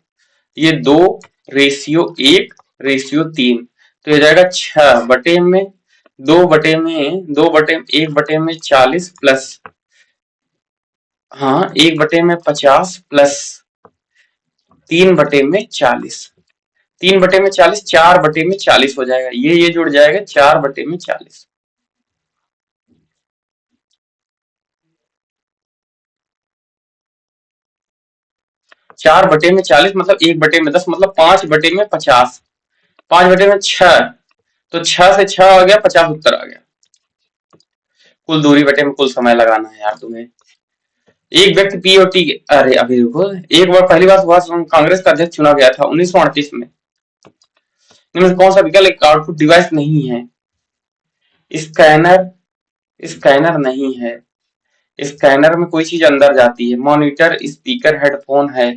ये 2:1:3, तो ये जाएगा 1/40 प्लस, हाँ 1/50 प्लस 3/40, 3/40 4/40 हो जाएगा, ये जुड़ जाएगा 4/40, 4/40 मतलब 1/10 मतलब 5/50, 5/6, तो 6 से 6 आ गया, 50 उत्तर आ गया। कुल दूरी बटे में कुल समय लगाना है यार तुम्हें। एक व्यक्ति पीओटी, अरे अभी रुको, एक बार पहली बार सुभाष कांग्रेस का अध्यक्ष चुना गया था 1938 में, इनमें कौन सा विकल्प एक आउटपुट डिवाइस नहीं है? स्कैनर, स्कैनर नहीं है, स्कैनर में कोई चीज अंदर जाती है, मॉनिटर, स्पीकर, हेडफोन है।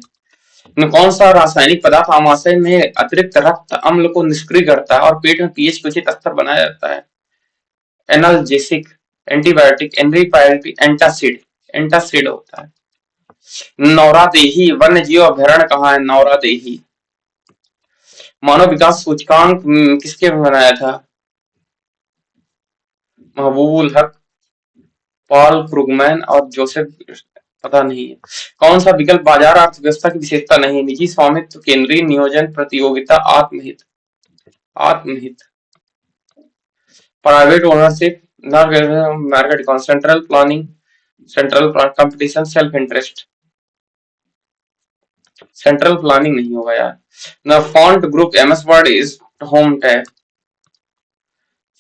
कौन सा रासायनिक पदार्थ आमाशय में अतिरिक्त रक्त अम्ल को निष्क्रिय करता है और पेट में पीएच को उचित स्तर बनाया जाता है? Analgesic, antibiotic, antibiotic, antacid, antacid होता है। नौरादेही वन्य जीव अभयारण्य कहाँ है? नौरादेही। मानव विकास सूचकांक किसके बनाया था? महबूबुल हक, पॉल क्रुगमैन और जोसेफ, पता नहीं है। कौन सा विकल्प बाजार अर्थव्यवस्था की विशेषता नहीं? निजी स्वामित्व, केंद्रीय नियोजन, प्रतियोगिता, आत्महित, आत्महित, private ownership, market, central planning, central competition, self interest, central planning नहीं होगा यार। न font group MS Word is home tab,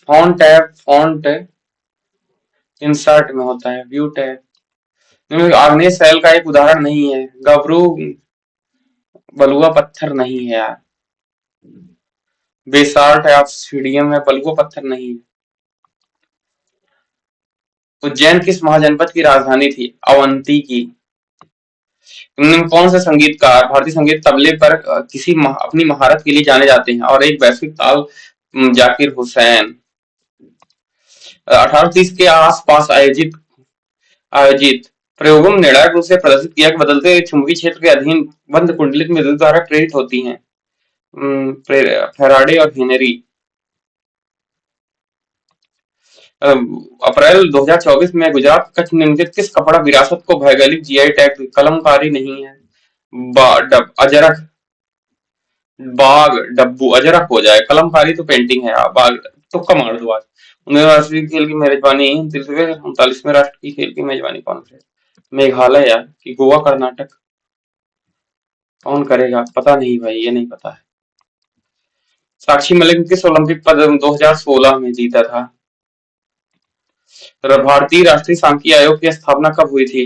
font insert में होता है, व्यू टैब। आग्नेय शैल का एक उदाहरण नहीं है, गबरू बलुआ पत्थर नहीं है यार, बेसाल्ट है, ऑब्सीडियम है, बलुआ पत्थर नहीं है। उज्जैन किस महाजनपद की राजधानी थी? अवंती की। कौन से संगीतकार भारतीय संगीत तबले पर अपनी महारत के लिए जाने जाते हैं और एक वैश्विक ताल जाकिर हुसैन। 1830 के आसपास आयोजित आयोजित प्रयोगों में निर्णायक रूप से प्रदर्शित किया कि बदलते चुंबकीय क्षेत्र के अधीन बंद कुंडलित में विद्युत धारा प्रेरित होती हैं। फैराडे और हेनरी। अप्रैल 2024 में गुजरात कच्छ निम्नलिखित किस कपड़ा विरासत को भौगोलिक जीआई टैग? कलमकारी नहीं है, अजरक, बाग, डब्बू, अजरक हो जाए, कलमकारी तो पेंटिंग है। बाग तुक्का मार दो आज। 19 खेल की मेजबानी 39वें राष्ट्र की खेल की मेजबानी कौन करे? मेघालय या कि गोवा, कर्नाटक? कौन करेगा? पता नहीं भाई, ये नहीं पता है। साक्षी मलिक ने किस ओलंपिक पदक 2016 में जीता था? भारतीय राष्ट्रीय सांख्यिकी आयोग की स्थापना कब हुई थी?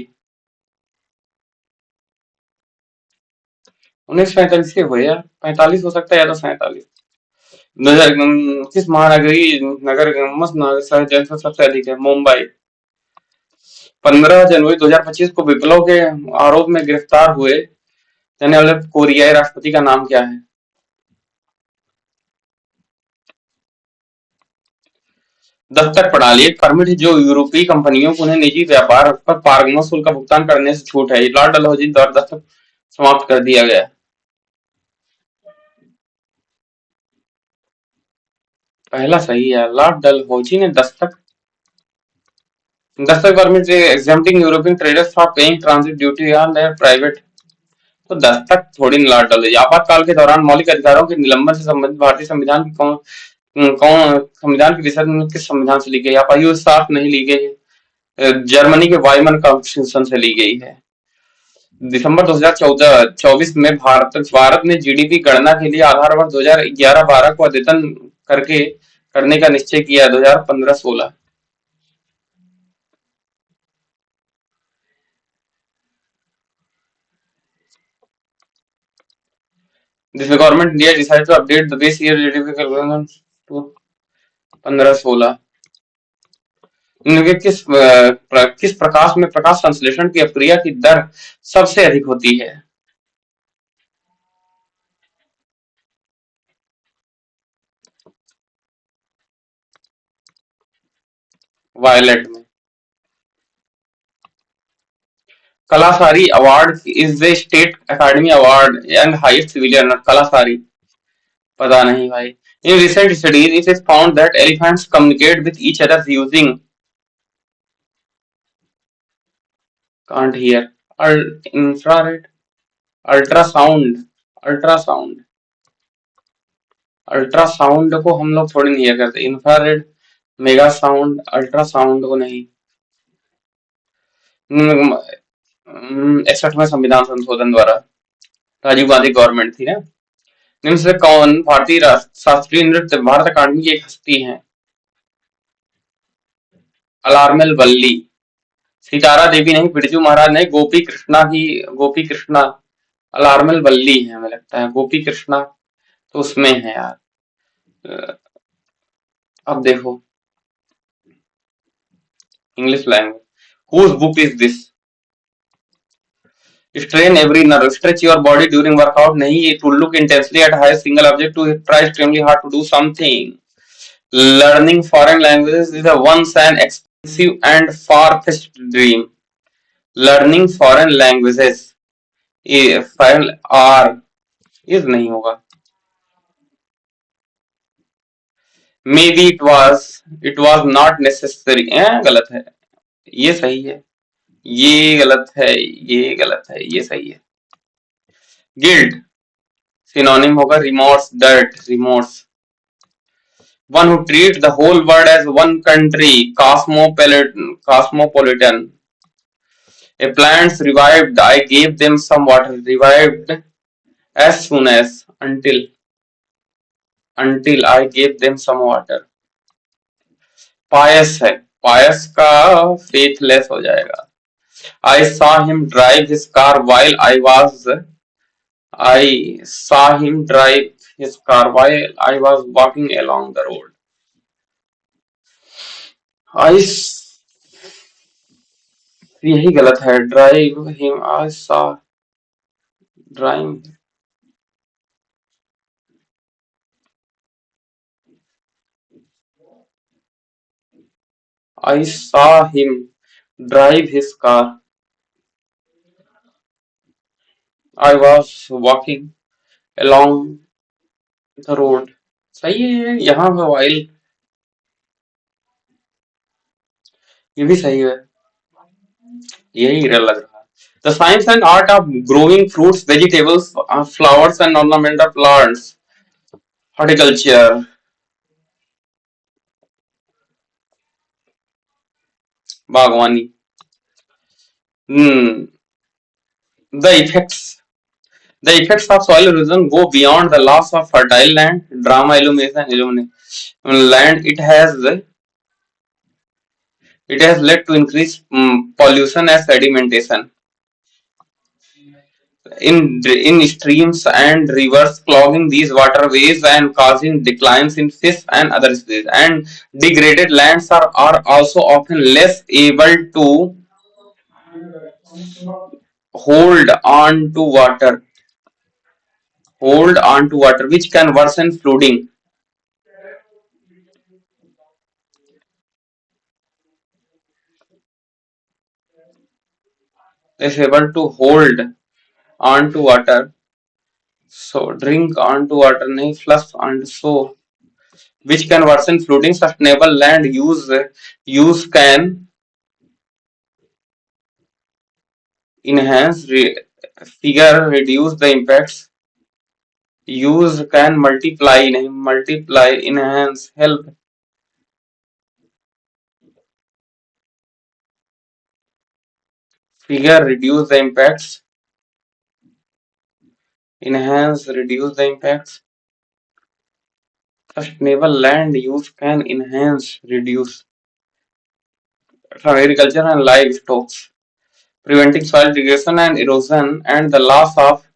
1945 के हुए यार, 45 हो सकता है या तो 47। 2000 किस महानगरी नगर जनसंख्या सबसे अधिक है? मुंबई। 15 जनवरी 2025 को विप्लव के आरोप में गिरफ्तार हुए जाने वाले कोरियाई राष्ट्रपति का नाम क्या है? दस्तक प्रणाली एक परमिट है जो यूरोपीय कंपनियों को उन्हें निजी व्यापार पर पारगमन शुल्क का भुगतान करने से छूट है। लॉर्ड डलहौजी द्वारा दस्तक समाप्त कर दिया गया। पहला सही है, लॉर्ड डलहौजी ने Dastak permit exempting European traders from paying transit duty on their private। तो दस्तक थोड़ी न लॉर्ड डलहौजी। आपातकाल के दौरान मौलिक अधिकारों के निलंबन से संबंधित भारतीय संविधान की संविधान की दिशा किस संविधान से ली गई? आयु साफ नहीं ली गई है, जर्मनी के वाइमन कॉन्स्टिट्यूशन से ली गई है। दिसंबर 2024 में भारत ने जीडीपी गणना के लिए आधार वर्ष 2011-12 को अद्यतन करने का निश्चय किया। 2015-16। This government India decided to update the base year GDP calculation to 15-16। किस प्रकाश में प्रकाश संश्लेषण की प्रक्रिया की दर सबसे अधिक होती है? वायलेट में। कलासारी award is the state academy award and highest civilian honour. कलासारी पता नहीं भाई। In recent studies, it is found that elephants communicate with each other using can't hear infrared, ultrasound, ultrasound, ultrasound को हम लोग थोड़ी नहीं करते, इंफ्रारेड, मेगा साउंड, अल्ट्रासाउंड को नहीं। 61वें संविधान संशोधन द्वारा राजीव गांधी गवर्नमेंट थी ना। निम्न से कौन भारतीय शास्त्रीय नृत्य भारत अकादमी की एक हस्ती है? अलारमेल वल्ली। सितारा देवी नहीं, बिरजू महाराज नहीं, गोपी कृष्णा अलारमेल वल्ली है हमें लगता है। गोपी कृष्णा तो उसमें है यार। अब देखो English language. Whose book is this? Strain every nerve, stretch your body during workout नहीं, to look intensely at high single object, to try extremely hard to do something। Learning foreign languages is a once an expensive and far-fetched dream। Learning foreign languages is नहीं होगा। Maybe it was not necessary। गलत है, ये सही है, ये गलत है, ये गलत है, ये सही है। गिल्ट सिनोनिम होगा remorse, dirt, remorse. One who treats the whole world as one country, cosmopolitan। A plants revived, I gave them some water, revived as soon as, until I gave them some water। पायस है, पायस का faithless हो जाएगा। I saw him drive his car while I saw him drive his car while I was walking along the road. I यही गलत है। Drive him I saw drive I saw him drive his car. I was walking along the road. सही है यहाँ पे while ये भी सही है, यही लग रहा है। The science and art of growing fruits, vegetables, flowers and ornamental plants. Horticulture. बागवानी. Hmm. The effects. The effects of soil erosion go beyond the loss of fertile land, drama illumination. Land it has led to increased pollution and sedimentation in streams and rivers, clogging these waterways and causing declines in fish and other species. And degraded lands are also often less able to hold on to water, which can worsen flooding. Is able to hold on to water, so drink on to water नहीं flush and so which can worsen flooding. Sustainable land use can enhance figure reduce the impacts. Use can multiply enhance help figure reduce the impacts. Enhance reduce the impacts. Sustainable land use can enhance reduce from agriculture and livestock, preventing soil degradation and erosion and the loss of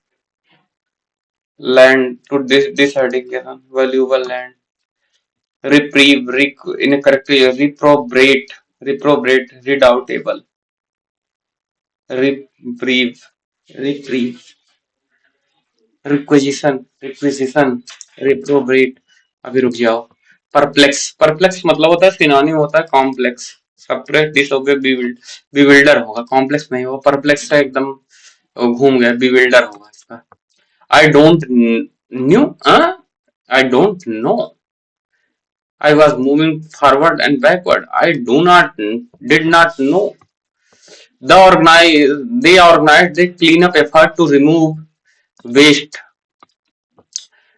land to desertification, valuable land. Reprieve, incorrectly, redoubtable, reprieve, reprieve, requisition, reprobate, अभी रुक जाओ। Perplex मतलब होता है synonym होता है complex. Suppress disobey bewilder होगा, complex नहीं होगा। परप्लेक्स से एकदम घूम गया, बिविल्डर होगा इसका। I don't new I don't know I was moving forward and backward. Did not know. They organized a cleanup effort to remove waste.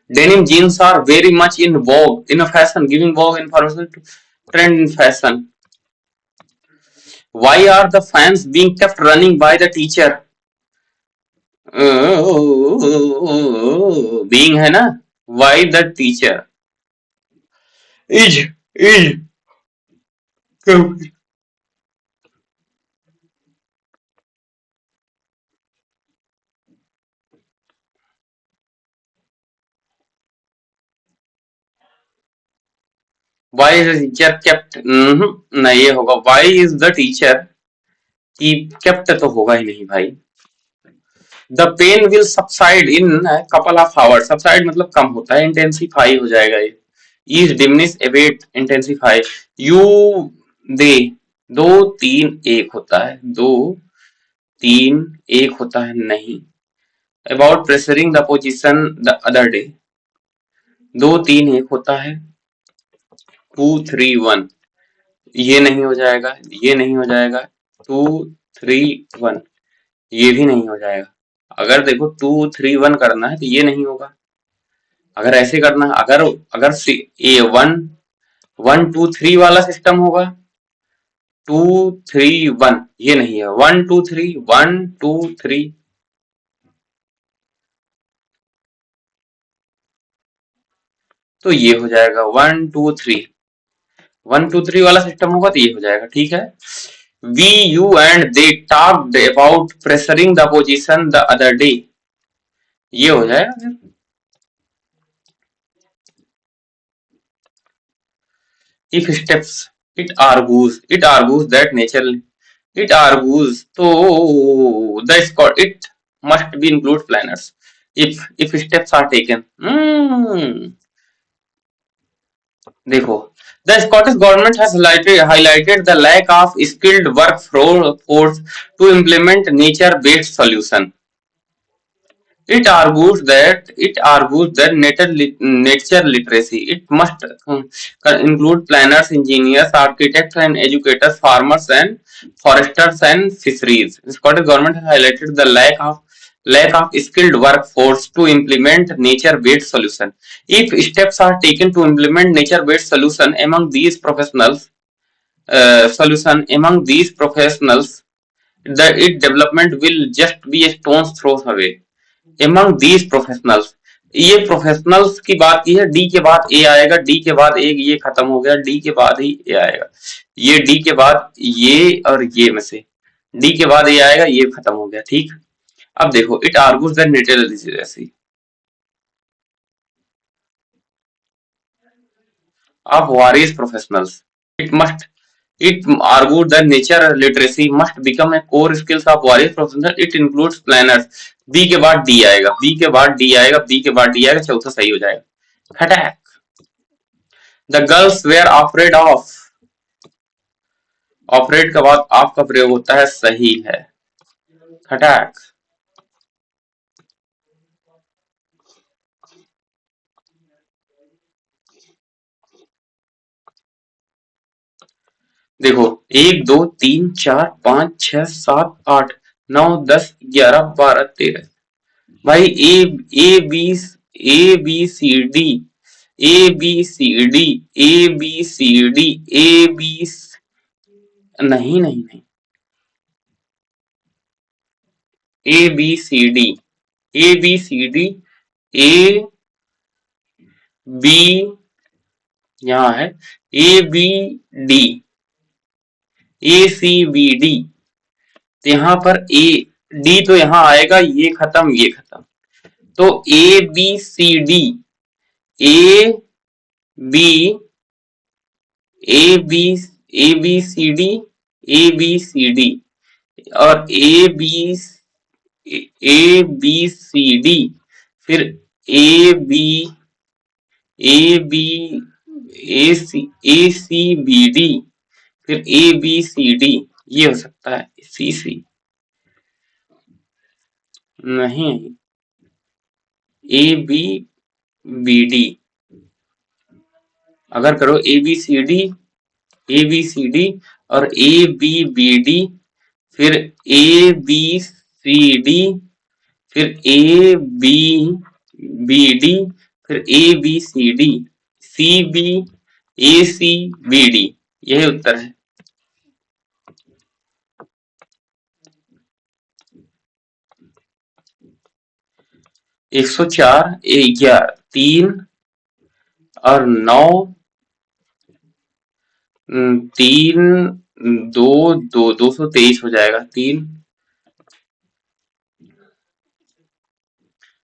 Denim jeans are very much in vogue, in a fashion, giving vogue information to trend in fashion. Why are the fans being kept running by the teacher? Being है ना? Why the teacher? Is why is the teacher kept? नहीं ये होगा why is the teacher kept तो होगा ही नहीं भाई। The pain will subside in a couple of hours. Subside मतलब कम होता है, intensify हो जाएगा ये। Is diminish abate intensify. You they दो तीन एक होता है, दो तीन एक होता है नहीं। About pressuring the position the other day. दो तीन एक होता है, 2 3 1 ये नहीं हो जाएगा, ये नहीं हो जाएगा, 2 3 1 ये भी नहीं हो जाएगा। अगर देखो 2 3 1 करना है तो ये नहीं होगा। अगर ऐसे करना है, अगर अगर ए 1 1 2 3 वाला सिस्टम होगा, 2 3 1 ये नहीं है, 1 2 3 1 2 3 तो ये हो जाएगा 1 2 3 1 2 3 वाला सिस्टम होगा तो ये हो जाएगा, ठीक है। We you and they talked about pressuring the position the other day, ये हो जाएगा फिर। If steps, it argues that nature, it argues so the Scott, it must be include planners if steps are taken. देखो, the Scottish government has highlighted the lack of skilled workforce to implement nature-based solution. It argues that nature literacy. It must include planners, engineers, architects, and educators, farmers, and foresters and fisheries. The Scottish government has highlighted the lack of skilled workforce to implement nature-based solution. If steps are taken to implement nature-based solution among these professionals, the its development will just be a stone's throw away. Among these professionals, ये professionals की बात की है, D के बाद ए आएगा, D के बाद ए, ये खत्म हो गया, डी के बाद ही ए आएगा, ये डी के बाद ये और ये में से डी के बाद ए आएगा, ये खत्म हो गया, ठीक। अब देखो, it argues the nature literacy of various professionals. It must It argued that nature literacy must become a core skills of various professionals. It includes planners. B के बाद डी आएगा, बी के बाद डी आएगा, बी के बाद D आएगा, चौथा सही हो जाएगा। खटैक। The girls were afraid of, operate के बाद आपका प्रयोग होता है, सही है। खटैक। देखो, 1 2 3 4 5 6 7 8 9 10 11 12 13 भाई, A B A B C D A B C D A B C D A B, नहीं नहीं नहीं, A B C D A B C D A B, यहाँ है A B D A C B D, तो यहाँ पर A D तो यहाँ आएगा, ये खत्म ये खत्म, तो A B C D A B A B A B C D A B C D और ए बी सी डी, फिर A B A B A C B D, फिर ए बी सी डी, ये हो सकता है सी सी, नहीं A B B D, अगर करो ए बी सी डी और ए बी बी डी, फिर ए बी सी डी, फिर ए बी बी डी, फिर A B C D, C B A C B D, यही उत्तर है। एक 104 3 और 9 3 2 2 223 हो जाएगा, 3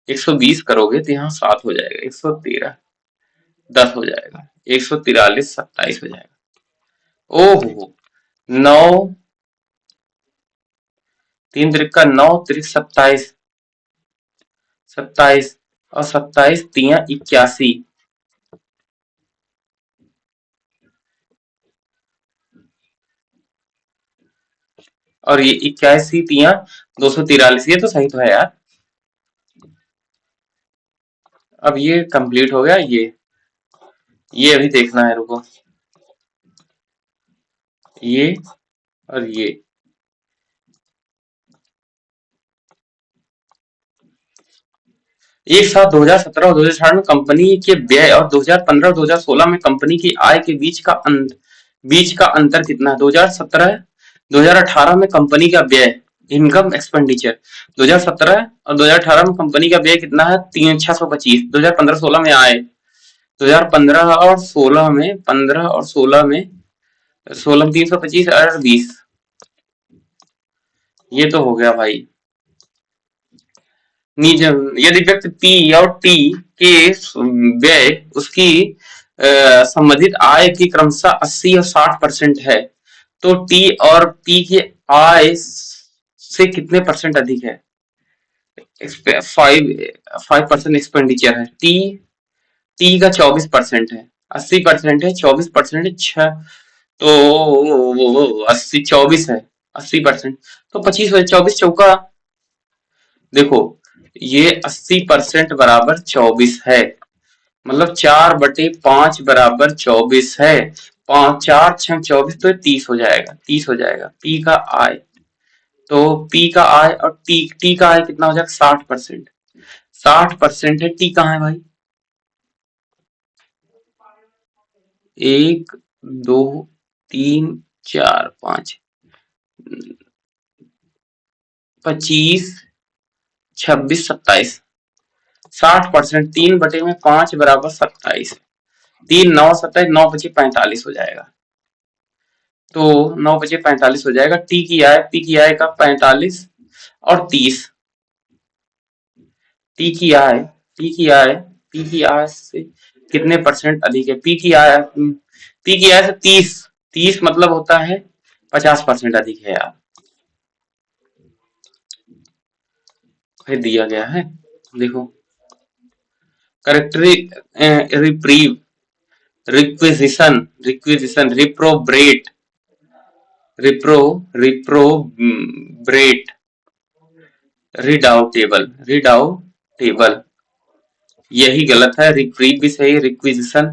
120 करोगे तो यहाँ 7 हो जाएगा, 113 10 हो जाएगा, 143 27 हो जाएगा। ओहो, 9 3 त्रिका 9 त्रिक 27 27 और 27 तिया 81, और ये 81 तिया 243, ये तो सही तो है यार। अब ये कंप्लीट हो गया, ये अभी देखना है, रुको, ये और ये एक साथ 2017 और 2018 में कंपनी के व्यय और 2015 और 2016 में कंपनी की आय के बीच का अंतर कितना है? 2018 में कंपनी का व्यय, इनकम एक्सपेंडिचर 2017 और 2018 में कंपनी का व्यय कितना है? 625। 2015-16 में आय 2015 और 16 में, 15 और 16 में, 16 325 और 20, ये तो हो गया भाई। नीचे यदि व्यक्ति पी और टी के व्यय उसकी संबंधित आय की क्रमशः 80 और 60% है, तो टी और पी की आय से कितने परसेंट अधिक है? 5% एक्सपेंडिचर है। टी टी का 24% है, 80% है, 24% है, छह, तो 80 24 है, 80%, तो 25 हो, 24 चौका। देखो ये 80% बराबर 24 है, मतलब 4/5 बराबर 24 है। 4×6 = 24, तो 30 हो जाएगा, 30 हो जाएगा पी का आय। तो पी का आय और टी का आय कितना हो जाएगा? 60%। 60% है, टी कहाँ है भाई? 1 2 3 4 5 25 26 27, 60%, 3/5 बराबर 27, 3 9 27, 9×5 = 45 हो जाएगा। तो 9×5 = 45 हो जाएगा। पी की आय का 45 और 30, टी की आय पी की आय पी की आय से कितने परसेंट अधिक है? पी की आय से 30, 30 मतलब होता है 50% अधिक है यार। फिर दिया गया है, देखो करेक्टरी रिप्रीव रिक्विजिशन रिक्विजिशन रिप्रोब्रेट रिप्रोब्रेट रिडाउटेबल यही गलत है। रिप्रीव भी सही है, रिक्विजिशन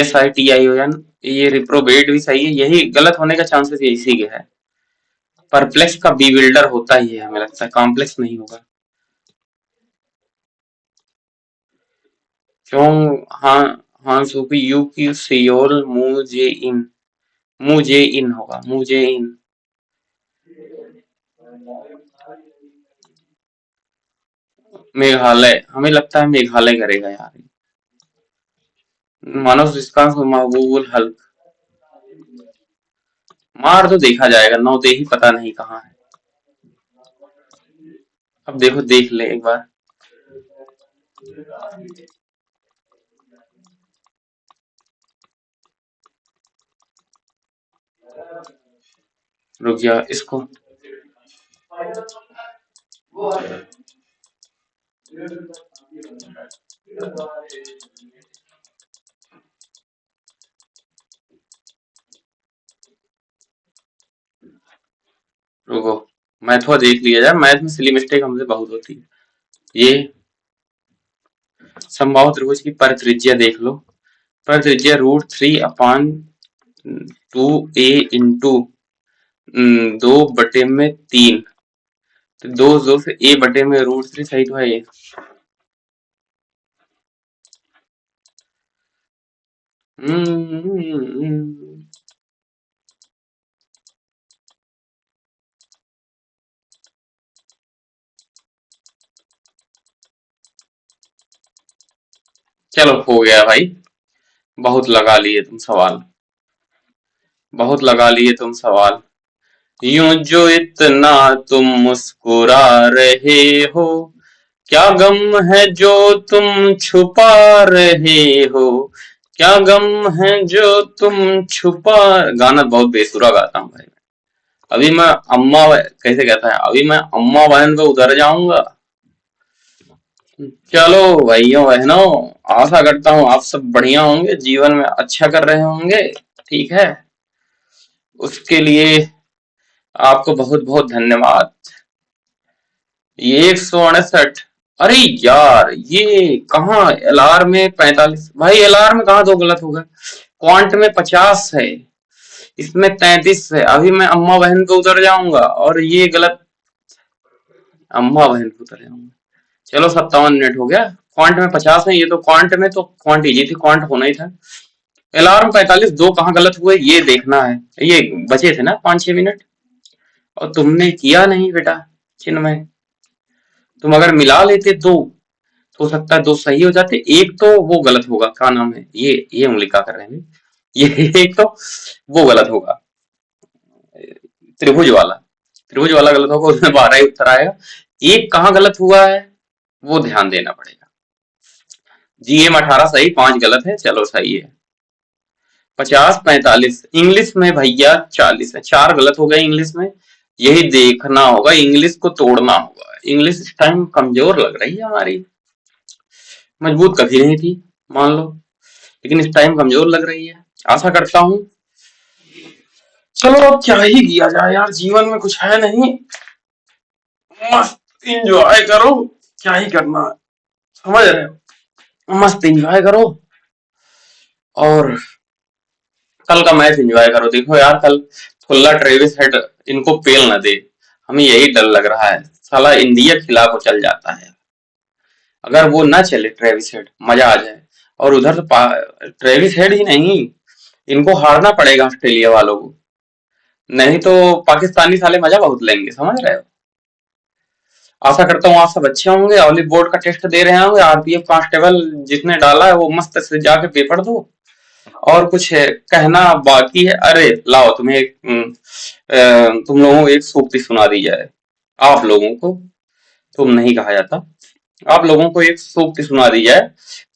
SITION, ये रिप्रोबेट भी सही है, यही गलत होने का चांसेस इसी के है। परप्लेक्स का बीविल्डर होता ही है, हमें लगता है कॉम्प्लेक्स नहीं होगा। क्यों? हाँ हाँ सुपी यू की सियोल मुझे इन होगा, मुझे इन। मेघालय, हमें लगता है मेघालय करेगा यार। मानव इसका महबूबुल हल्क, मार तो देखा जाएगा, नौदेही पता नहीं कहाँ है। अब देखो, देख ले एक बार। रुक जा इसको, रुको, मैथ को देख लिया जाए, मैथ में सिली मिस्टेक हमसे बहुत होती है। ये समबाहु त्रिभुज की परित्रिज्या देख लो। परित्रिज्या √3/2a इंटू 2/3, तो 2 से a/में √3 सही तो है ये। चलो हो गया भाई, बहुत लगा लिए तुम सवाल, बहुत लगा लिए तुम सवाल। यूं जो इतना तुम मुस्कुरा रहे हो, क्या गम है जो तुम छुपा रहे हो, क्या गम है जो तुम छुपा। गाना बहुत बेसुरा गाता हूँ भाई। अभी मैं कैसे कहता है, अभी मैं अम्मा बहन पे उतर जाऊंगा। चलो भाइयों बहनों, आशा करता हूँ आप सब बढ़िया होंगे, जीवन में अच्छा कर रहे होंगे। ठीक है, उसके लिए आपको बहुत बहुत धन्यवाद। ये 168, अरे यार ये कहाँ LR में 45, भाई LR में कहाँ दो गलत हो गए। क्वांट में 50 है, इसमें 33 है। अभी मैं अम्मा बहन पे उतर जाऊंगा और ये गलत, अम्मा बहन पे उतर जाऊंगा। चलो 57 मिनट हो गया। क्वांट में 50 है, ये तो क्वांट में तो क्वांट इजी थी, क्वांट होना ही था। LR में 45, दो कहाँ गलत हुए ये देखना है। ये बचे थे ना 5-6 मिनट, और तुमने किया नहीं बेटा चिन्मय। तुम अगर मिला लेते दो हो सकता है दो सही हो जाते, एक तो वो गलत होगा। क्या नाम है, ये उंगली क्या कर रहे हैं, ये एक तो वो गलत होगा, त्रिभुज वाला। त्रिभुज वाला गलत होगा, उसमें 12 ही उत्तर आएगा। एक कहाँ गलत हुआ है वो ध्यान देना पड़ेगा। जीए में 18 सही, 5 गलत है, चलो सही है। 50 45 इंग्लिश में भैया 40 है, 4 गलत हो गए इंग्लिश में। यही देखना होगा, इंग्लिश को तोड़ना होगा। इंग्लिश इस टाइम कमजोर लग रही है हमारी, मजबूत कभी नहीं थी मान लो, लेकिन इस टाइम कमजोर लग रही है। आशा करता हूँ, चलो अब क्या ही किया जाए यार, जीवन में कुछ है नहीं, मस्त इंजॉय करो, क्या ही करना है, समझ रहे हो, मस्त इंजॉय करो और कल का मैच एंजॉय करो। देखो यार, कल खुला ट्रेविस हेड इनको पेल न दे, हमें यही डर लग रहा है। साला इंडिया खिला को चल जाता है, अगर वो ना चले ट्रेविस हेड मजा आ जाए। और उधर तो ट्रेविस हेड ही नहीं, इनको हारना पड़ेगा ऑस्ट्रेलिया वालों को, नहीं तो पाकिस्तानी साले मजा बहुत लेंगे, समझ रहे हो। आशा करता हूँ आप सब अच्छे होंगे, ऑलिव बोर्ड का टेस्ट दे रहे होंगे, आरपीएफ कांस्टेबल जिसने डाला है वो मस्त से जाके पेपर दो। और कुछ है, कहना बाकी है, अरे लाओ तुम्हें तुम लोगों को एक सूक्ति सुना दी जाए। आप लोगों को, तुम नहीं कहा जाता, आप लोगों को एक सूक्ति सुना दी जाए।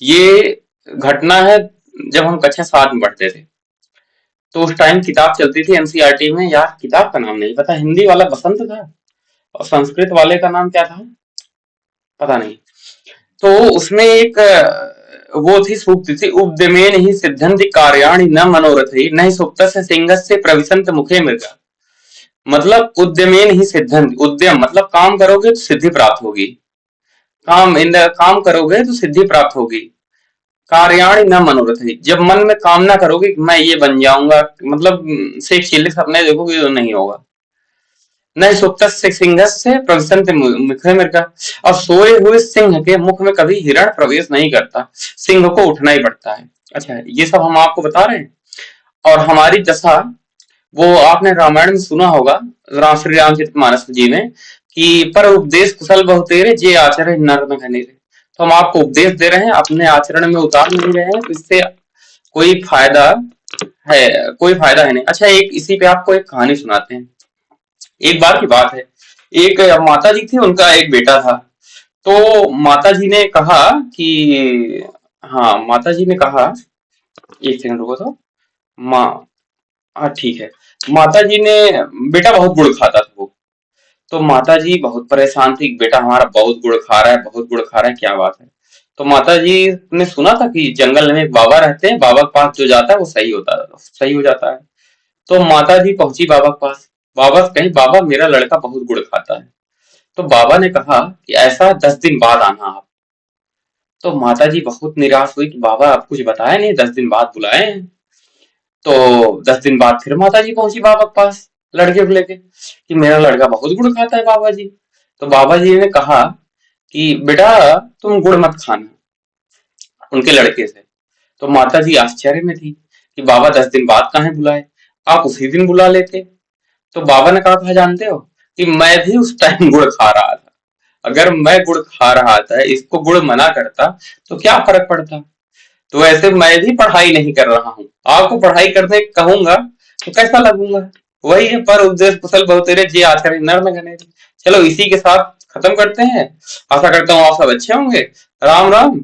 ये घटना है जब हम कक्षा 7 में पढ़ते थे, तो उस टाइम किताब चलती थी एनसीईआरटी में, यार किताब का नाम नहीं पता, हिंदी वाला बसंत था और संस्कृत वाले का नाम क्या था पता नहीं। तो उसमें एक वो थी, सूक्ति थी, उपदमेन ही सिद्धंति कार्याणि न मनोरथै न हि सुप्तस्य सिंहस्य प्रविशन्त मुखे मृगा। मतलब उद्यमेन ही सिद्धंति, उद्यम मतलब काम करोगे तो सिद्धि प्राप्त होगी, काम करोगे तो सिद्धि प्राप्त होगी। कार्याणि न मनोरथै, जब मन में कामना करोगे कि मैं ये बन जाऊंगा, मतलब से खिले सपने देखोगे तो नहीं होगा। नहीं सुप्त सिंह से प्रविशन्त मुखे मृगा, और सोए हुए सिंह के मुख में कभी हिरण प्रवेश नहीं करता, सिंह को उठना ही पड़ता है। अच्छा, ये सब हम आपको बता रहे हैं। और हमारी दशा, वो आपने रामायण में सुना होगा, श्री रामचरितमानस जी में, कि पर उपदेश कुशल बहुतेरे जे आचरण नर में घनेरे। तो हम आपको उपदेश दे रहे हैं, अपने आचरण में उतार नहीं रहे हैं, तो इससे कोई फायदा है, कोई फायदा है नहीं। अच्छा, एक इसी पे आपको एक कहानी सुनाते हैं। एक बार की बात है, एक माता जी थी, उनका एक बेटा था। तो माता जी ने कहा कि, हाँ माता जी ने कहा, एक सेकंड रुको तो, माँ, हाँ ठीक है, माता जी ने, बेटा बहुत गुड़ खाता था वो, तो माता जी बहुत परेशान थी, बेटा हमारा बहुत गुड़ खा रहा है, बहुत गुड़ खा रहा है, क्या बात है। तो माता जी ने सुना था कि जंगल में एक बाबा रहते हैं, बाबा के पास जो जाता है वो सही हो जाता है। तो माता जी पहुंची बाबा के पास, बाबा से कही, बाबा मेरा लड़का बहुत गुड़ खाता है। तो बाबा ने कहा कि ऐसा 10 दिन बाद आना आप। तो माता जी बहुत निराश हुई कि बाबा आप कुछ बताया नहीं, 10 दिन बाद बुलाए हैं। तो 10 दिन बाद फिर माता जी पहुंची बाबा के पास लड़के को लेके, कि मेरा लड़का बहुत गुड़ खाता है बाबा जी। तो बाबा जी ने कहा कि बेटा तुम गुड़ मत खाना, उनके लड़के से। तो माता जी आश्चर्य में थी कि बाबा 10 दिन बाद काहे बुलाए, आप उसी दिन बुला लेते। तो बाबा ने कहा जानते हो, कि मैं भी उस टाइम गुड़ खा रहा था, अगर मैं गुड़ खा रहा था, इसको गुड़ मना करता तो क्या फर्क पड़ता। तो ऐसे मैं भी पढ़ाई नहीं कर रहा हूँ, आपको पढ़ाई करने कहूंगा तो कैसा लगूंगा। वही है, पर उपदेश कुशल बहुतेरे जे आचरण नर में घनेरे। चलो इसी के साथ खत्म करते हैं, आशा करता हूँ आप सब अच्छे होंगे। राम राम।